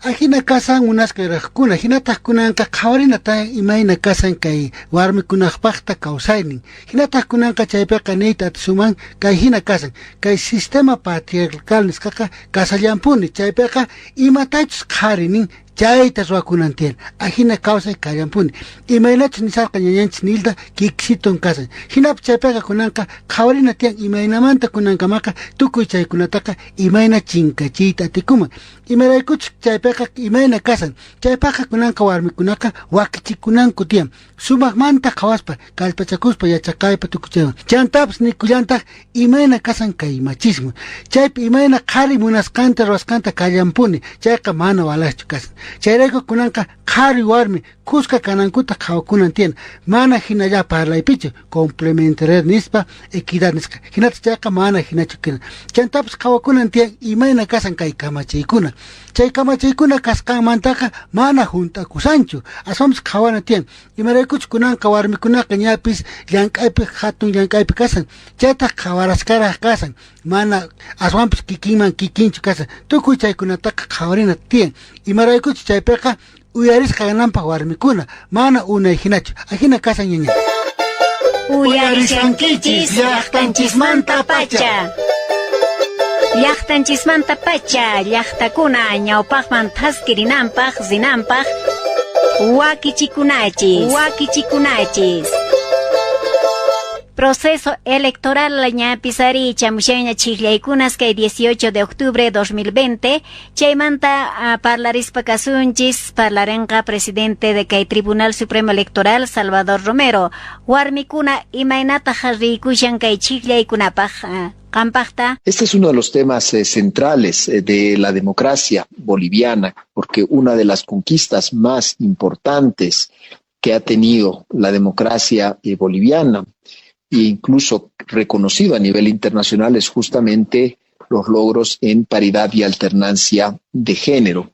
Ajina kasan unas kerajkuna, hinataq kunanqa qhawarinata imayna kasan kay warmikunaqpaqta kawsaynin. Hinataq kunanqa chaypiqa niyta atisuman kay hina kasan, kay sistema patriarcal nisqaqa kasallanpuni, chaypiqa imatachus qharinin chayta ruwakunantiyan, ajina kawsay kallanpuni. Imaynachus nisarqa ñañanchis nilda kiksiton kasan. Hinapaq chaypiqa kunanqa qhawarinatiyan imaynamanta kunankamaqa tukuy chaykunataqa imayna chinkachiyta atikuman. Imaraykuchus chaypiqa imayna kasan, chaypiqa kunanqa warmikunaqa wakichikunanku tiyan. Sumaqmanta qhawaspa, kallpachakuspa yachaqaypa tukuchaywan. Chantapas nikullantaq imayna kasan kay machismo. Chaypi imayna qhari munasqanta ruwasqanta kallanpuni, chayqa mana walaschu kasan. Chayrayku kunanqa qhari warmi kuska kanankuta qhawakunan tiyan. Mana hinalla parlaypichu, complementariedad nispa, equidad nisqa. Hinata chayqa mana hinachu kinan. Chantapas qhawakunan tiyan imayna kasan kay kamachiykuna. Chay kamachiykuna kasqanmantaqa mana juntakusanchu. Aswampas qhawana tiyan. Imaraykuchus kunanqa warmikunaqa ñapis llank'aypi hatun llank'aypi kasan. Chaytaq qhawaraskaraq kasan. Mana aswampas kikinman kikinchu kasan. Tukuy chaykunataqa qhawarina tiyan. Imaraykuchus chaypiqa uyarisqa gananpaq warmikuna. Mana unay hinachu. Ajina kasan ñaña. Uyarishankichis llaqtanchismanta pacha. Llaqtanchismanta pacha, llaqtakuna ñawpaqman thaskirinanpaq, zinanpaq, wakichikunachis. Proceso electoral ñapisari chamushaña chillaykunas kay 18 de octubre 2020 chaymanta parlarispa kasunchis parlarenqa presidente de kay Tribunal Supremo Electoral Salvador Romero warmikuna imaynata rikushan kay chillaykunapaq qampaqta. Este es uno de los temas centrales de la democracia boliviana, porque una de las conquistas más importantes que ha tenido la democracia boliviana e incluso reconocido a nivel internacional es justamente los logros en paridad y alternancia de género.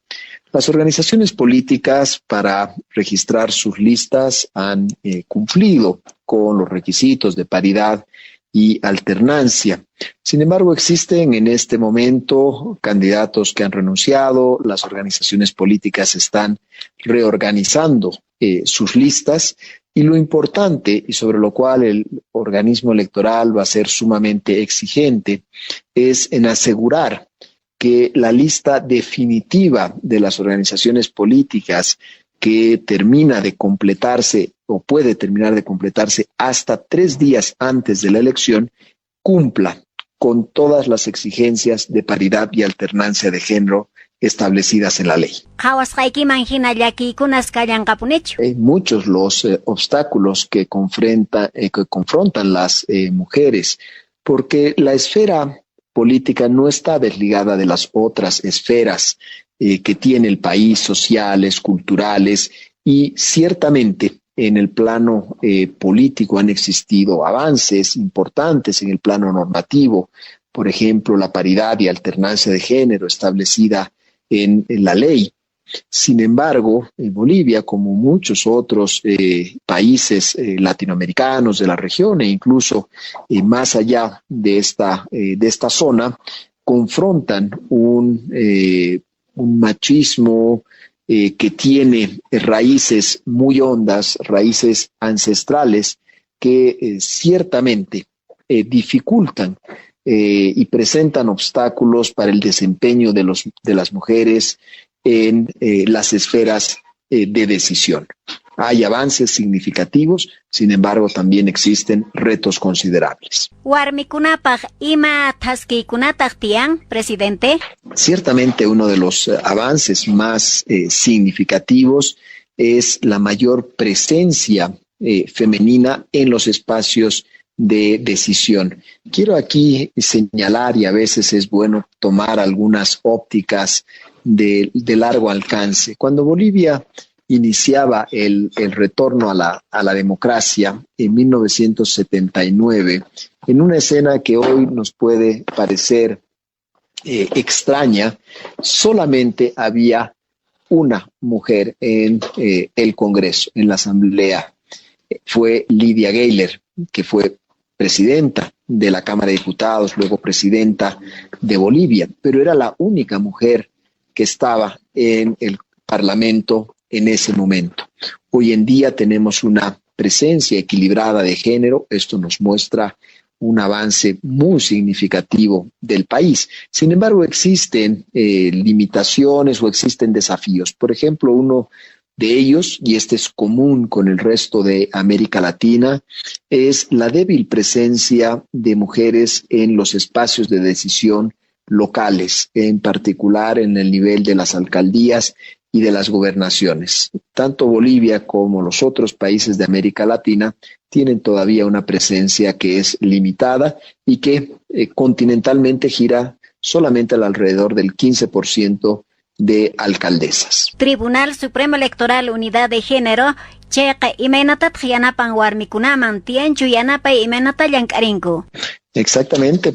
Las organizaciones políticas para registrar sus listas han cumplido con los requisitos de paridad y alternancia. Sin embargo, existen en este momento candidatos que han renunciado, las organizaciones políticas están reorganizando sus listas, y lo importante, y sobre lo cual el organismo electoral va a ser sumamente exigente, es en asegurar que la lista definitiva de las organizaciones políticas que termina de completarse o puede terminar de completarse hasta 3 días antes de la elección cumpla con todas las exigencias de paridad y alternancia de género establecidas en la ley. Muchos los obstáculos que confrontan las mujeres, porque la esfera política no está desligada de las otras esferas que tiene el país, sociales, culturales, y ciertamente en el plano político han existido avances importantes en el plano normativo, por ejemplo, la paridad y alternancia de género establecida en la ley. Sin embargo, en Bolivia, como muchos otros países latinoamericanos de la región e incluso más allá de esta zona, confrontan un machismo que tiene raíces muy hondas, raíces ancestrales, que ciertamente dificultan y presentan obstáculos para el desempeño de las mujeres en las esferas de decisión. Hay avances significativos, sin embargo, también existen retos considerables. Presidente. Ciertamente uno de los avances más significativos es la mayor presencia femenina en los espacios de decisión. Quiero aquí señalar, y a veces es bueno tomar algunas ópticas de largo alcance. Cuando Bolivia iniciaba el retorno a la democracia en 1979, en una escena que hoy nos puede parecer extraña, solamente había una mujer en el Congreso, en la Asamblea. Fue Lydia Gayler, que fue presidenta de la Cámara de Diputados, luego presidenta de Bolivia, pero era la única mujer que estaba en el Parlamento en ese momento. Hoy en día tenemos una presencia equilibrada de género. Esto nos muestra un avance muy significativo del país. Sin embargo, existen limitaciones o existen desafíos. Por ejemplo, uno de ellos, y este es común con el resto de América Latina, es la débil presencia de mujeres en los espacios de decisión locales, en particular en el nivel de las alcaldías y de las gobernaciones. Tanto Bolivia como los otros países de América Latina tienen todavía una presencia que es limitada y que continentalmente gira solamente alrededor del 15% de alcaldesas. Tribunal Supremo Electoral Unidad de Género, cheque imaynata tjanapan warmikunaman tianchu yanapa imaynata llankaringu. Exactamente,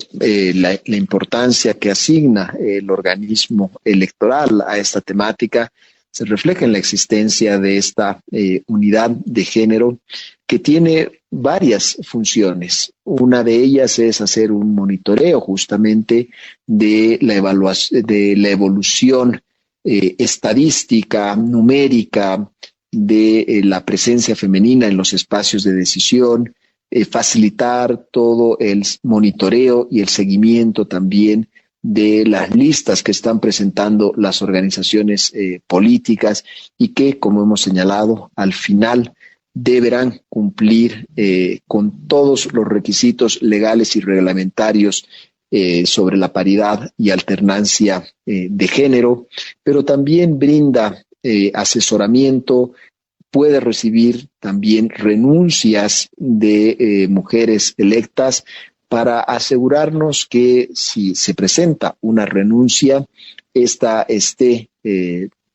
la importancia que asigna el organismo electoral a esta temática se refleja en la existencia de esta unidad de género que tiene varias funciones. Una de ellas es hacer un monitoreo justamente de la evolución estadística, numérica de la presencia femenina en los espacios de decisión, facilitar todo el monitoreo y el seguimiento también de las listas que están presentando las organizaciones políticas y que, como hemos señalado, al final deberán cumplir con todos los requisitos legales y reglamentarios sobre la paridad y alternancia de género, pero también brinda asesoramiento, puede recibir también renuncias de mujeres electas para asegurarnos que si se presenta una renuncia, esta esté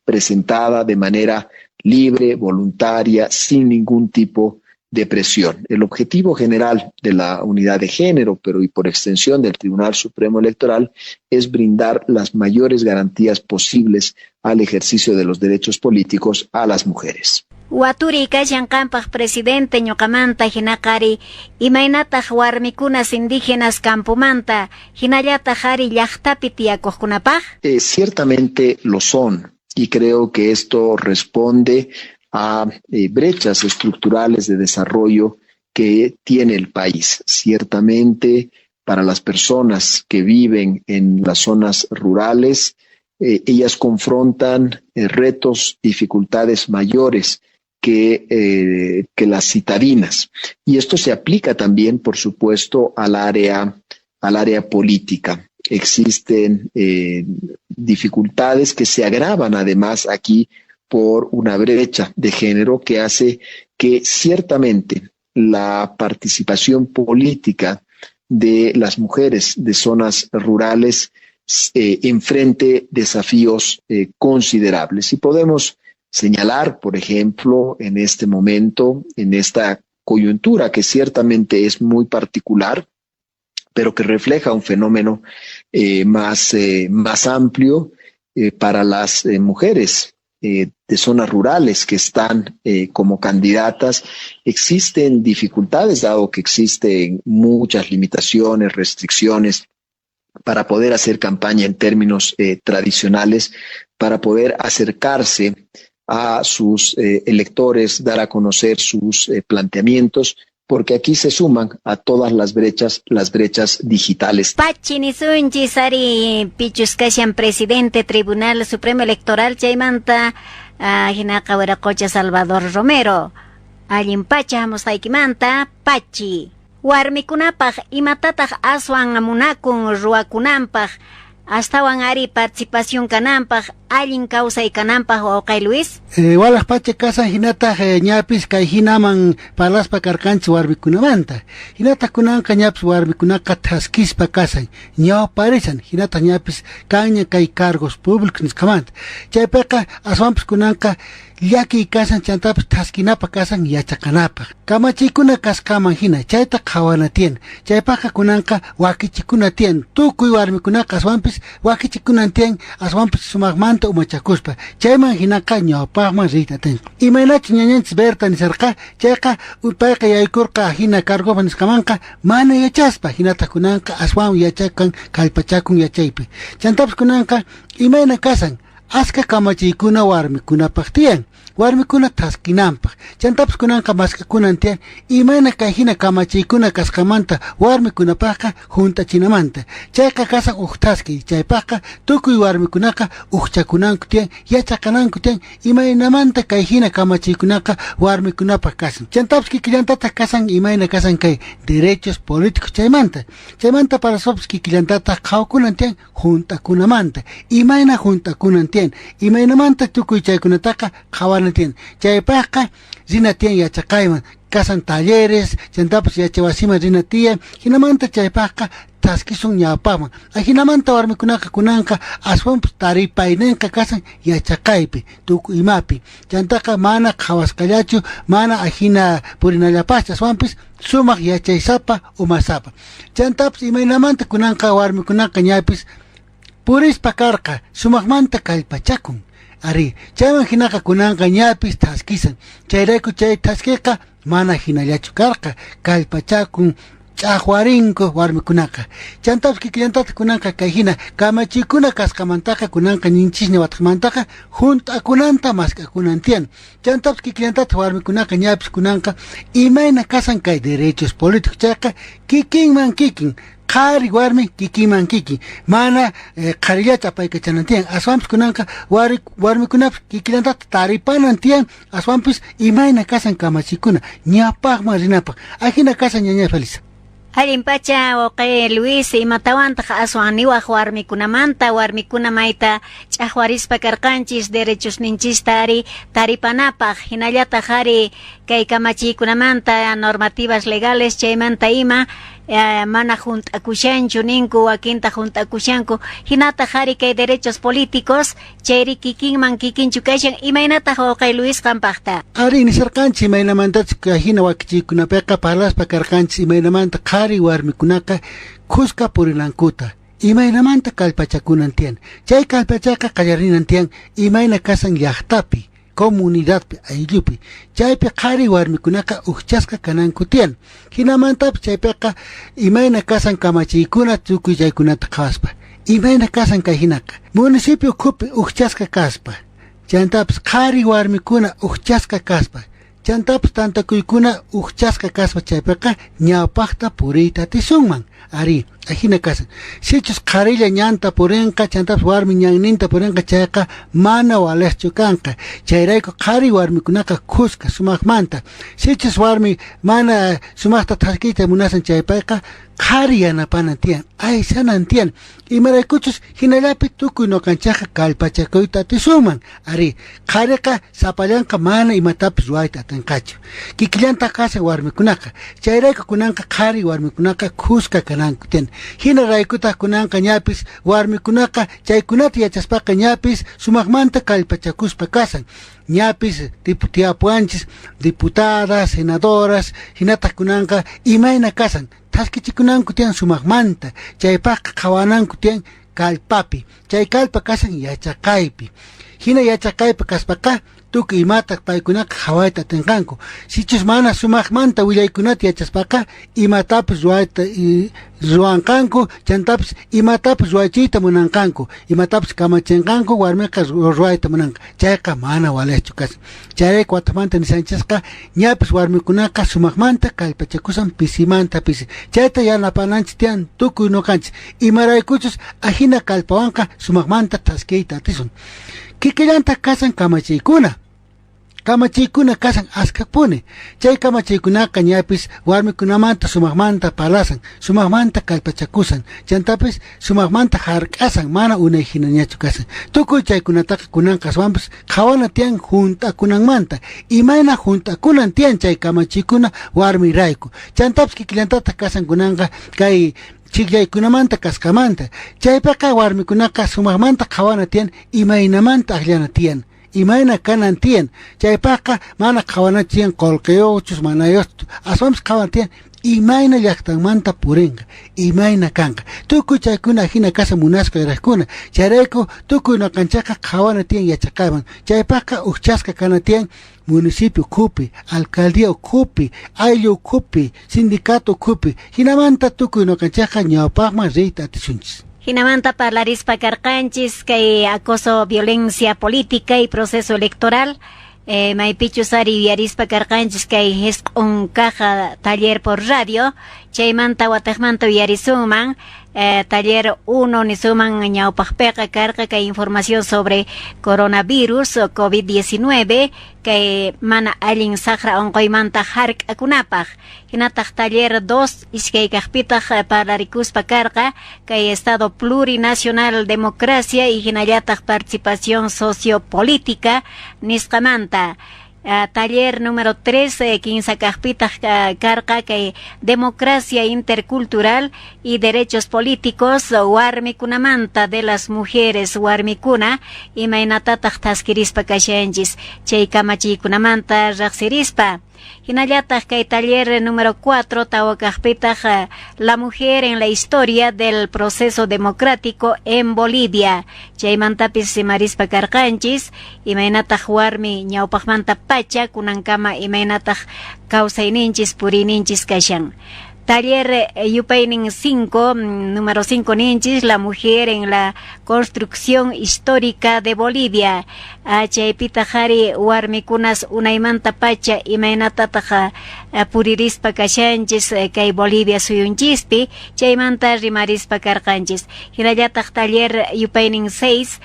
presentada de manera libre, voluntaria, sin ningún tipo de presión. El objetivo general de la unidad de género, pero y por extensión del Tribunal Supremo Electoral, es brindar las mayores garantías posibles al ejercicio de los derechos políticos a las mujeres. Waturika llankanpaq presidente ñuqamanta hinaqari imaynataq warmikunas indígenas campumanta hinallataq ari llaqtapi tiyakuqkunapaq? Ciertamente lo son, y creo que esto responde a brechas estructurales de desarrollo que tiene el país. Ciertamente, para las personas que viven en las zonas rurales, ellas confrontan retos, dificultades mayores que las citadinas. Y esto se aplica también, por supuesto, al área política. Existen dificultades que se agravan además aquí por una brecha de género que hace que ciertamente la participación política de las mujeres de zonas rurales enfrente desafíos considerables. Y podemos señalar, por ejemplo, en este momento, en esta coyuntura que ciertamente es muy particular, pero que refleja un fenómeno más amplio para las mujeres de zonas rurales que están como candidatas. Existen dificultades, dado que existen muchas limitaciones, restricciones para poder hacer campaña en términos tradicionales, para poder acercarse a sus electores, dar a conocer sus planteamientos, porque aquí se suman a todas las brechas digitales. Pachini sunchi sari pichuskashan presidente Tribunal Supremo Electoral chaymanta hinaka wiraqucha Salvador Romero. Allin pacha mustaykimanta pachi. Warmikunapaq imatataq aswan munakun ruwakunanpaq astawan ari participación kananpaq allin kawsay kananpaq wawqay Luis. Walaq pacha kasan hinataq ñapis kay hinaman palaspa karkanchis warmikunamanta. Hinataq kunanqa ñapis warmikunaqa thaskispa kasan ñawparisan hinataq ñapis kanña kay cargos públicos nisqamanta. Chaypiqa aswanpis kunanqa llaki kasan chantapis thaskinapa kasan yachakanapaq. Kamachiykuna kaskaman hina chayta qhawana tiyan. Chaypaqa kunanqa wakichikuna tiyan. Tukuy warmikunaqa aswanpis wakichikuna tiyan aswanpis sumaqmanta umachakuspa. Chayman hinaqa ñawpaqman riytatin. Imaynachu ñañanchis Berta nisarqa chayqa payqa yaykurqa hina cargoman nisqamanqa mana yachaspa hinataq kunanqa aswan yachakan kallpachakun yachaypi. Chantapis kunanqa imayna kasan aska kamachiykuna warmikunapaq tiyan. Warmikuna thaskinanpaq. Chantapis kunanqa maskakunan tiyan imayna kay hina kamachiykuna kasqamanta warmikunapaqqa juntachinamanta. Chayqa kasan uqtaski. Chaypaqqa tukuy warmikunaqa uqchakunanku tiyan, yachakananku tiyan imaynamanta kay hina kamachiykunaqa warmikunapaq kasan. Chantapis kikillantataq kasan imayna kasan kay derechos políticos chaymanta. Chaymanta para sopis kikillantataq qhawkunan tiyan juntakunamanta. Imayna juntakunan tiyan. Imaynamanta tukuy chaykunataqa qhawana tiyan. Chaypaqqa rina tiyan yachaqayman kasan talleres, chantapis yachawasiman rina tiyan. Hinamanta chaypaqqa taskisun ñawpaqman. Hinamanta warmikunaqa kunanqa aswanpis taripaynenqa kasan yachaqaypi, tukuy imapi. Chantaqa mana qhawasqallachu, mana ahina purinallapachu aswanpis sumaq yachaysapa umasapa. Chantapis imaynamanta kunanqa warmikunaqa ñapis purispa karqa sumaqmanta kallpachakun. Ari, chayman hinaqa kunanqa ñapis taskisan. Chayrayku chay taskiqa mana hinallachu karqa kallpachakun ch'aqwarinku warmikunaqa. Chantapis kikillantata kunanqa kay hina kamachiykuna kasqamantaqa kunanqa ninchishña watqamantaqa junt'akunanta mask'akunan tiyan. Chantapis kikillantata warmikunaqa ñapis kunanqa imayna kasan kay derechos políticos chayqa kikinman kikin. Qhari warmi kikinman kikin. Mana qharillacha apaykachanan tiyan. Aswanpis kunanqa warmikunapas kikillantata taripanan tiyan. Aswanpis imayna kasan kamachiykuna ñapaqman rinapaq. Ahina kasan ñaña Felisa. Allin pacha wawqay Luis imatawantaq aswan niwaq warmikunamanta warmikuna mayta ch'aqwarispa karqanchis derechos ninchista ari taripanapaq hinallataq ari kay kamachiykunamanta normativas legales chaymanta ima mana junt'akushanchu ninku wakinta junt'akushanku hinataq ari kay derechos políticos chayri kikinman kikinchu kashan imaynataq wawqay Luis qampaqta. Ari nisarqanchis imaynamantachu kay hina wakichiykunapiqa parlaspa karqanchis imaynamanta qhari warmikunaqa khusqa purinankuta. Imaynamanta kallpachakunan tiyan. Chay kallpachaqa qallarinan tiyan imayna kasan llaqtapi, comunidadpi, ayllupi. Chaypi qhari warmikunaqa uqchasqa kananku tiyan. Hinamantapi chaypiqa imayna kasan kamachiykuna tukuy chaykunata qhawaspa. Imayna kasan kay hinaqa municipio kupi uqchasqa kaspa. chantapas qhari warmikuna uchasqa kaspa chantapas tantakuykuna uchasqa kaspa chaypiqa ñawpaqta puriyta tisunman ari ajina kasan sichus qharilla ñanta purinqa chantapas warmi ñanninta purinqa chayqa mana waleschu kanqa chayrayku qhari warmikunaqa khusqa sumaqmanta sichus warmi mana sumaqta thaskiyta munasan chaypayqa qhari yanapanan tiyan aysanan tiyan imaraykuchus hinallapi tukuy noqanchaqqa kallpachakuyta tisunman ari qhariqa sapallanqa mana imatapis ruwayta atinqachu kikillanta kasan warmikunaqa chayrayku kunanqa qhari warmikunaqa khusqa kananku tiyan hina raykuta kunanqa ñapis warmikunaqa chaykunata yachaspaqa ñapis sumaqmanta kallpachakuspa kasan ñapis tiyapuanchis diputadas senadoras hinata kunanqa imayna kasan taskichikunanku tiyan sumaqmanta chaypaqa qhawananku tiyan kallpapi chay kallpa kasan yachaqaypi hina yachaqaypi kaspaqa tukuy imata paykunaqa qhawayta atinqanku sichus mana sumaqmanta willaykunata yachaspaqa imatapis ruwayta ruwanqanku chantapis imatapis ruwachiyta munanqanku imatapis kamachinqanku warmiqa ruwayta munanqa chayqa mana waleschu kasan chayrayku watamanta nisanchasqa ñapis warmikunaqa sumaqmanta kallpachakusan pisimanta pisi chayta yanapananchis tiyan tukuy nuqanchis imaraykuchus ajina kallpawanqa sumaqmanta taskiyta atisun kikillanta kasan kamachiykuna kasan askapuni chay kamachiykunaqa ñapis warmikunamanta sumaqmanta palasan sumaqmanta kallpachakusan chantapis sumaqmanta hark'asan mana unay hinañachu kasan tukuy chaykunataqa kunanqa aswanpis qhawana tiyan junt'akunanmanta imayna junt'akunan tiyan chay kamachiykuna warmirayku chantapis kikillantata kasan kunanqa kay chikllaykunamanta kasqamanta chaypaqa warmikunaqa sumaqmanta qhawana tiyan imaynamanta aqllana tiyan imayna kanan tiyan chaypaqa mana qhawana tiyan qolqiyuchus manayuchus aswanpis qhawana tiyan imayna llaqtanmanta purinqa imayna kanqa tukuy chaykuna hina kasa munasqa yuraqkuna chayrayku tukuy noqanchaqa qhawana tiyan yachaqayman chaypaqa uchasqa kana tiyan municipio kupi, alcaldía kupi, ayllu kupi, sindicato kupi, hinamanta tukuy noqanchaqa ñawpaqman riyta atisunchis. Hinamanta parlarispa karqanchis kay acoso, violencia política y proceso electoral. Maypichu sari yarispa karqanchis kay hisq'un caja taller por radio chaymanta wataqmanta yarisuman taller 1 nisuman ñawpaqpiqa karqa kay información sobre coronavirus o COVID-19 kay mana allin saqra onqoymanta hark'akunapaq hinataq taller 2 iskaykaqpitaq parlarikuspa karqa kay estado plurinacional democracia y hinallataq participación sociopolítica nisqamanta taller número 3 kinsakaqpitaq karqa kay democracia intercultural y derechos políticos warmikunamanta de las mujeres warmikuna imaynatataq taskirispa kashanchis chay kamachiykunamanta riqsirispa hinallataq kay taller número 4 tawakaqpitaq la mujer en la historia del proceso democrático en Bolivia chaymantapis simarispa karqanchis imaynataq warmi ñawpaqmanta pacha kunankama imaynataq kawsayninchis purininchis kashan. Taller Yupaynin 5, número 5 ninchis, la mujer en la construcción histórica de Bolivia. Chaypita jari warmikunas unaymanta pacha imaynatataq puririspa kashanchis kay Bolivia suyunchispi, chaymanta rimarispa karqanchis. Hinallataq taller Yupaynin 6,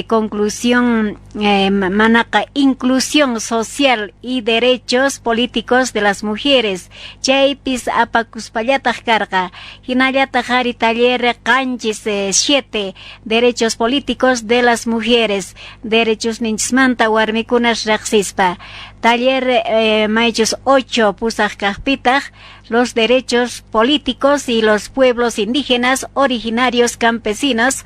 conclusión manaqa inclusión social y derechos políticos de las mujeres. Chaypis apakuspallataq karqa. Hinallataq jari taller qanchis 7, derechos políticos de las mujeres. Derechos ninchismanta warmikunas riqsispa. Taller maychus 8 pusaq kaqpitaq los derechos políticos y los pueblos indígenas originarios campesinos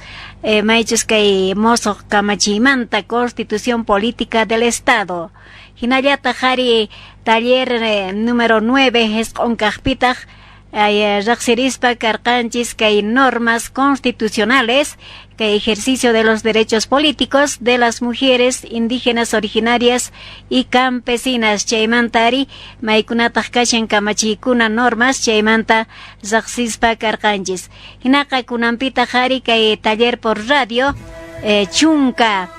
maychus kay mosoq kamachimanta constitución política del estado. Hinallataq jari taller número 9 hisq'un kaqpitaq riqsirispa karqanchis kay normas constitucionales que ejercicio de los derechos políticos de las mujeres indígenas originarias y campesinas chaymantari maykunataq kashan kamachiykuna normas chaymanta riqsispa karqanchis. Hinaqa kunampita jari kay taller por radio chunka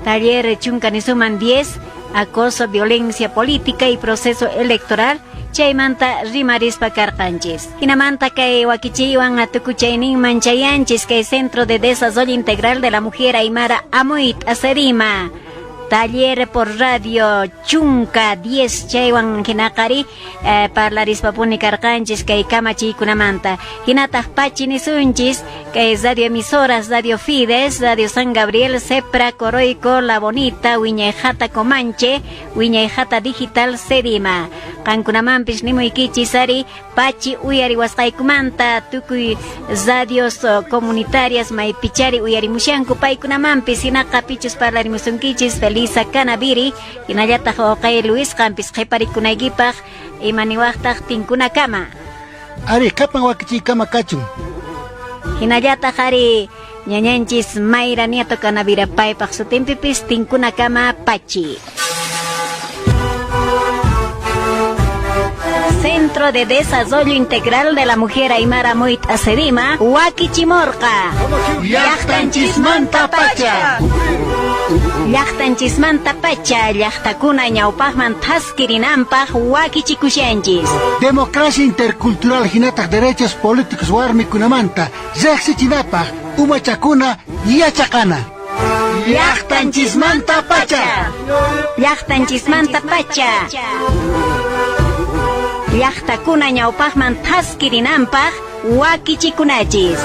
taller chunkanisuman 10, acoso, violencia política y proceso electoral, chaymanta rimarispa karqanchis. Hinamanta kay wakichiwan atukuchaynin manchayanchis kay Centro de Desarrollo Integral de la Mujer Aymara Amuit Aserima. Taller por radio chunka 10 chaywan hinakari parlarispa puni karqanchis kay kamachiykunamanta. Hinataq pachinisunchis kay radio emisoras, Radio Fides, Radio San Gabriel, Sepra, Coroico, La Bonita, Wiñayjata Comanche, Wiñayjata Digital Serima. Kankunamampis nimuykichis ari pachi uyariwasqaykumanta tukuy radios comunitarias maypichari uyarimushanku paykunamampis hinaqa pichus parlarimusunkichis Felisa Canaviri hinallataq Oqay Luis qampis qhiparikunaykipaq imaniwaqtaq tinkunakama. Ari kapan wakichiykama kachun. Hinallataq ari ñañanchis Mayra Nieto Canavira paypaq sutinpipis tinkunakama pachi. Centro de Desarrollo Integral de la Mujer Aymara Muit Aserima, Wakichimorqa. Llaqtanchismanta pacha. Llaqtanchismanta pacha, llaqtakuna ñawpaqman thaskirinanpaq wakichikushanchis. Democracia intercultural hinataq derechos políticos warmikunamanta riqsichinapaq umachakuna yachaqana. Llaqtanchismanta pacha. Llaqtanchismanta pacha. Llaqtakuna ñawpaqman thaskirinanpaq wakichikunachis.